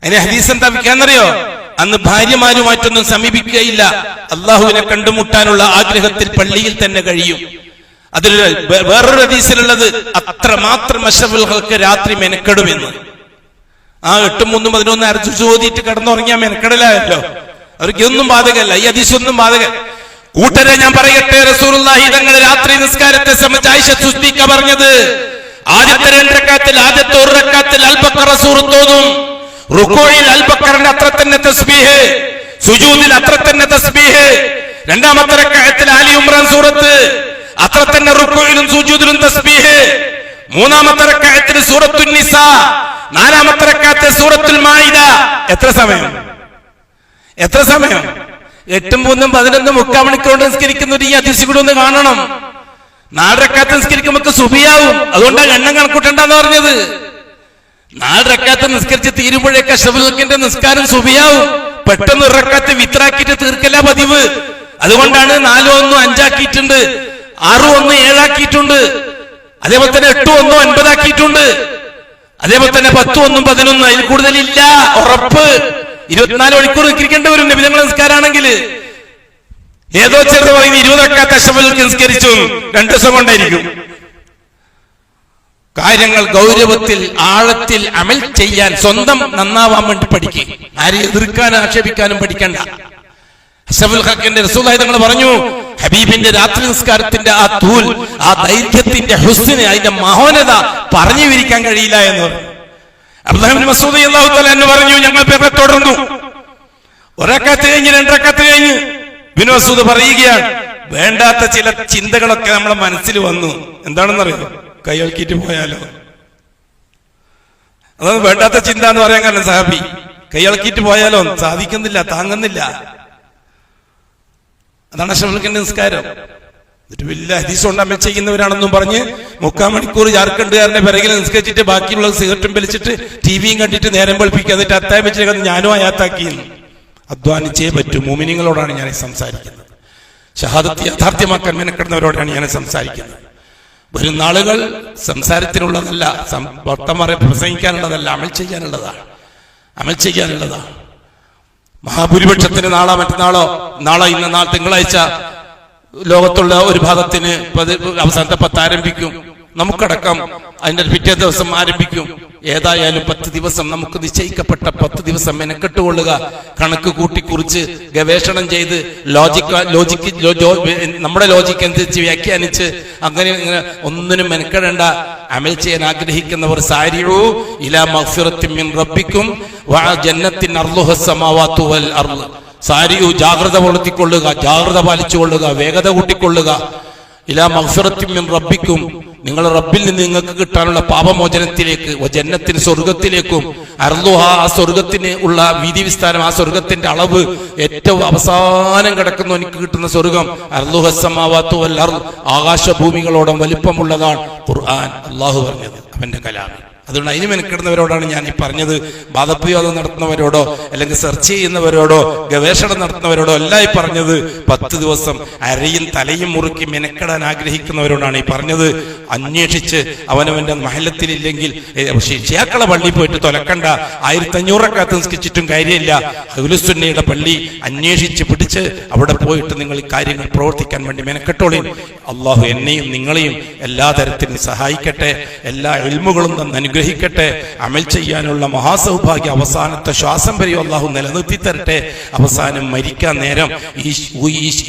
അതിന് ഹദീസ് എന്താ വിൽക്കാന്നറിയോ? അന്ന് ഭാര്യമാരുമായിട്ടൊന്നും സമീപിക്കുകയില്ല, അള്ളാഹുവിനെ കണ്ടുമുട്ടാനുള്ള ആഗ്രഹത്തിൽ പള്ളിയിൽ തന്നെ കഴിയും. അതിൽ വേറൊരു ഹദീസിലുള്ളത് അത്രമാത്രം അഷ്റഫുൽ ഖൽഖ് രാത്രി മെനക്കെടുമെന്ന്. ആ 8, 3, 11 അരച്ചു ചോദിയിട്ട് കിടന്നുറങ്ങിയാൽ മെനക്കെടലായല്ലോ. അവർക്ക് ഇതൊന്നും ബാധകല്ല, ഈ ഹദീസൊന്നും ബാധക. കൂട്ടരെ ഞാൻ പറയട്ടെ, റസൂലുള്ളാഹി തങ്ങൾ രാത്രി നിസ്കാരത്തെ സംബന്ധിച്ച് ആയിഷ സിദ്ദീഖ പറഞ്ഞത്, ആദ്യത്തെ 2 റക്അത്തിൽ, ആദ്യത്തെ 1 റക്അത്തിൽ അൽ-ബഖറ സൂറത്ത് ഓതും, റുകൂഇൽ അൽ-ബഖറിന്റെ അത്ര തന്നെ തസ്ബീഹ്, സുജൂദിൽ അത്ര തന്നെ തസ്ബീഹ്, രണ്ടാമത്തെ റക്അത്തിൽ ആലി ഇംറാൻ സൂറത്ത്, അത്ര തന്നെ റുകൂഇലും സുജൂദിലും തസ്ബീഹ്, മൂന്നാമത്തെ റക്അത്തിൽ സൂറത്തുൻ നിസാ, നാലാമത്തെ റക്അത്തിൽ സൂറത്തുൽ മാഇദ. എത്ര സമയം? 8, 3, 11, 3/4 മണിക്കൂർ നിസ്കരിക്കുന്ന ഈ ഹദീസ് കൂടെ ഒന്ന് കാണണം. 4 റക്അത്ത് നിസ്കരിക്കുമ്പോൾ സുബിയാവും, അതുകൊണ്ടാണ് എണ്ണം കണക്കൂട്ടണ്ടെന്ന് പറഞ്ഞത്. 4 റക്അത്ത് നിസ്കരിച്ച് തീരുമ്പോഴേക്ക് അഷ്റഫുൽ ഖൽഖിന്റെ നിസ്കാരം സുബിയാവും. പെട്ടെന്ന് 1 റക്അത്ത് വിത്രാക്കിയിട്ട് തീർക്കല പതിവ്. അതുകൊണ്ടാണ് 4 1 5 ആക്കിയിട്ടുണ്ട്, 6 1 7 ആക്കിയിട്ടുണ്ട്, അതേപോലെ തന്നെ 8 1 9 ആക്കിയിട്ടുണ്ട്, അതേപോലെ തന്നെ 10 1 11. അതിൽ കൂടുതലില്ല, ഉറപ്പ്. 24 മണിക്കൂർ നിസ്കരിക്കേണ്ടി വരും നബി തങ്ങളുടെ നിസ്കാരാണെങ്കിൽ. ഏതോ ചെറുത് പറയുന്നത് 20 റക്അത്ത് അഷ്റഫുൽ ഖൽഖ് നിസ്കരിച്ചു, 2 ദിവസം കൊണ്ടായിരിക്കും. കാര്യങ്ങൾ ഗൗരവത്തിൽ, ആഴത്തിൽ അമൽ ചെയ്യാൻ, സ്വന്തം നന്നാവാൻ വേണ്ടി പഠിക്കുക. ആരെയും എതിർക്കാനും ആക്ഷേപിക്കാനും പഠിക്കണ്ട. അഷ്റഫുൽ ഖൽഖിന്റെ റസൂലുള്ളാഹി തങ്ങൾ പറഞ്ഞു, ഹബീബിന്റെ രാത്രി നിസ്കാരത്തിന്റെ ആ തൂൽ, ആ ദൈർഘ്യത്തിന്റെ ഹുസ്ന്, അതിന്റെ മഹോന്നത പറഞ്ഞു വിവരിക്കാൻ കഴിയില്ല എന്ന് പറഞ്ഞു. അബ്ദുല്ലാഹ് ഇബ്നു മസ്ഊദ് റളിയല്ലാഹു തആല എന്ന് പറഞ്ഞു, ഞങ്ങൾ പേരെ തുടർന്നു. 1 റക്അത്ത് കഴിഞ്ഞ് 2 റക്അത്ത് കഴിഞ്ഞ് ഇബ്നു മസ്ഊദ് പറയുകയാണ്, വേണ്ടാത്ത ചില ചിന്തകളൊക്കെ നമ്മുടെ മനസ്സിൽ വന്നു. എന്താണെന്നറിയോ? കൈയൽക്കിട്ട് പോയാലോ. അതാണ് വേണ്ടാത്ത ചിന്ത എന്ന് പറയാൻ കാരണം. സഹാബി കൈയൽക്കിട്ട് പോയാലോ, സാധിക്കുന്നില്ല, താങ്ങുന്നില്ല. അതാണ് അഷ്റഫുൽ ഖൽഖിന്റെ നിസ്കാരം. എന്നിട്ട് വലിയ ഹദീസ് കൊണ്ട് അമൽ ചെയ്യുന്നവരാണെന്നും പറഞ്ഞ് 3/4 മണിക്കൂർ ജാർഖണ്ഡുകാരന്റെ പിറകിൽ നിസ്കരിച്ചിട്ട് ബാക്കിയുള്ള സിഗരറ്റും വലിച്ചിട്ട് ടിവിയും കണ്ടിട്ട് നേരം വെളുപ്പിക്കുക. എന്നിട്ട് അത്തായം വെച്ചിട്ട് ഞാനും അയാത്താക്കിയെന്ന്. അധ്വാനിച്ചേ പറ്റൂ. മുഅ്മിനീങ്ങളോടാണ് ഞാൻ സംസാരിക്കുന്നത്. ഷഹാദത്ത് യാഥാർത്ഥ്യമാക്കാൻ മെനക്കെടുന്നവരോടാണ് ഞാൻ സംസാരിക്കുന്നത്. വരും നാളുകൾ സംസാരത്തിനുള്ളതല്ല, വർത്തമാനം പ്രസംഗിക്കാനുള്ളതല്ല, അമൽ ചെയ്യാനുള്ളതാണ്. അമൽ ചെയ്യാനുള്ളതാണ്. മഹാഭൂരിപക്ഷത്തിന് നാളോ മറ്റന്നാളോ, ഇന്ന് തിങ്കളാഴ്ച ലോകത്തുള്ള ഒരു ഭാഗത്തിന് അവസാനത്തെ 10 ആരംഭിക്കും. നമുക്കടക്കം അതിന്റെ പിറ്റേ ദിവസം ആരംഭിക്കും. ഏതായാലും 10 ദിവസം നമുക്ക് നിശ്ചയിക്കപ്പെട്ട 10 ദിവസം മെനക്കെട്ടുകൊള്ളുക, കണക്ക് കൂട്ടിക്കുറിച്ച് ഗവേഷണം ചെയ്ത് നമ്മുടെ ലോജിക്ക് അനുസരിച്ച് വ്യാഖ്യാനിച്ച് അങ്ങനെ ഒന്നിനും മെനക്കെടേണ്ട. അമൽ ചെയ്യാൻ ആഗ്രഹിക്കുന്നവർ സാരിഉ ഇലാ മഗ്ഫിറത്തിൻ മിൻ റബ്ബിക്കും വ ജന്നത്തിൻ അർളുഹ സമാവാതു വൽ അർള്. സാരിഉ, ജാഗ്രത വളർത്തിക്കൊള്ളുക, ജാഗ്രത പാലിച്ചുകൊള്ളുക, വേഗത കൂട്ടിക്കൊള്ളുക. ഇലാ മഗ്ഫിറത്തിൻ മിൻ റബ്ബിക്കും, നിങ്ങളുടെ റബ്ബിൽ നിന്ന് നിങ്ങൾക്ക് കിട്ടാനുള്ള പാപമോചനത്തിലേക്ക്, ജന്നത്തിന് സ്വർഗത്തിലേക്കും, അർളുഹ ആ സ്വർഗത്തിന് ഉള്ള വീതി വിസ്താരം, ആ സ്വർഗത്തിന്റെ അളവ് ഏറ്റവും അവസാനം കിടക്കുന്നു എനിക്ക് കിട്ടുന്ന സ്വർഗം അർളുഹ സമാവാതു വൽ അർള്, ആകാശഭൂമികളോളം വലിപ്പമുള്ളതാണ് ഖുർആൻ അല്ലാഹു പറഞ്ഞത് അവന്റെ കലാമിൽ. അതുകൊണ്ട് അതിന് മെനക്കെടുന്നവരോടാണ് ഞാൻ ഈ പറഞ്ഞത്. വാദപ്രയോഗം നടത്തുന്നവരോടോ അല്ലെങ്കിൽ സെർച്ച് ചെയ്യുന്നവരോടോ ഗവേഷണം നടത്തുന്നവരോടോ അല്ല ഈ പറഞ്ഞത്. 10 ദിവസം അരയും തലയും മുറുക്കി മെനക്കെടാൻ ആഗ്രഹിക്കുന്നവരോടാണ് ഈ പറഞ്ഞത്. അന്വേഷിച്ച് അവനവന്റെ മഹല്ലത്തിലില്ലെങ്കിൽ ഷിയാക്കളെ പള്ളി പോയിട്ട് തൊലക്കണ്ട, 1500 റക്അത്ത് നിസ്കരിച്ചിട്ടും കാര്യമില്ല. അഹ്ലുസുന്നയുടെ പള്ളി അന്വേഷിച്ച് പിടിച്ച് അവിടെ പോയിട്ട് നിങ്ങൾ ഈ കാര്യങ്ങൾ പ്രവർത്തിക്കാൻ വേണ്ടി മെനക്കെട്ടോളി. അള്ളാഹു എന്നെയും നിങ്ങളെയും എല്ലാ തരത്തിലും സഹായിക്കട്ടെ, എല്ലാ ഇൽമുകളും തന്നെ ഗ്രഹിക്കട്ടെ. അമൽ ചെയ്യാനുള്ള മഹാസൗഭാഗ്യം അവസാനത്തെ ശ്വാസം വരെ അല്ലാഹു നിലനിർത്തി തരട്ടെ. അവസാനം മരിക്കാൻ നേരം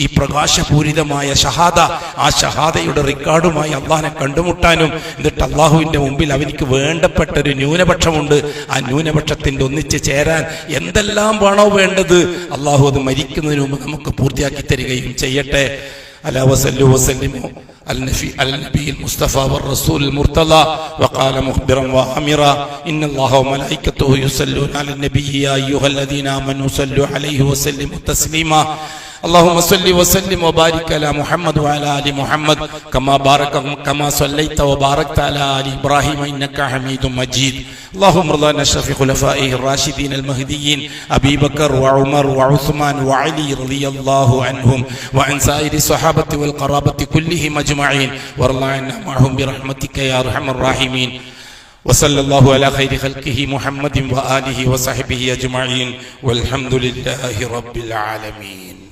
ഈ പ്രകാശപൂരിതമായ ഷഹാദ, ആ ഷഹാദയുടെ റിക്കാർഡുമായി അള്ളാഹിനെ കണ്ടുമുട്ടാനും, എന്നിട്ട് അള്ളാഹുവിന്റെ മുമ്പിൽ അവനിക്ക് വേണ്ടപ്പെട്ട ഒരു ന്യൂനപക്ഷമുണ്ട്, ആ ന്യൂനപക്ഷത്തിന്റെ ഒന്നിച്ച് ചേരാൻ എന്തെല്ലാം വേണോ വേണ്ടത് അള്ളാഹു അത് മരിക്കുന്നതിന് മുമ്പ് നമുക്ക് പൂർത്തിയാക്കി തരികയും ചെയ്യട്ടെ. അലാ വസല്ലു വസല്ലിമു على النبي المصطفى والرسول المرتضى. وقال مخبرا وامرا ان الله وملائكته يصلون على النبي يا ايها الذين امنوا صلوا عليه وسلموا تسليما. اللهم صل وسلم وبارك على محمد وعلى ال محمد كما صليت وباركت على ال ابراهيم انك حميد مجيد. اللهم ارض عن اشرف خلفائه الراشدين المهديين ابي بكر وعمر وعثمان وعلي رضي الله عنهم وعن سائر الصحابه والقرابه كلهم اجمعين وارض عنا معهم برحمتك يا ارحم الراحمين. وصلى الله على خير خلقه محمد وآله وصحبه أجمعين والحمد لله رب العالمين.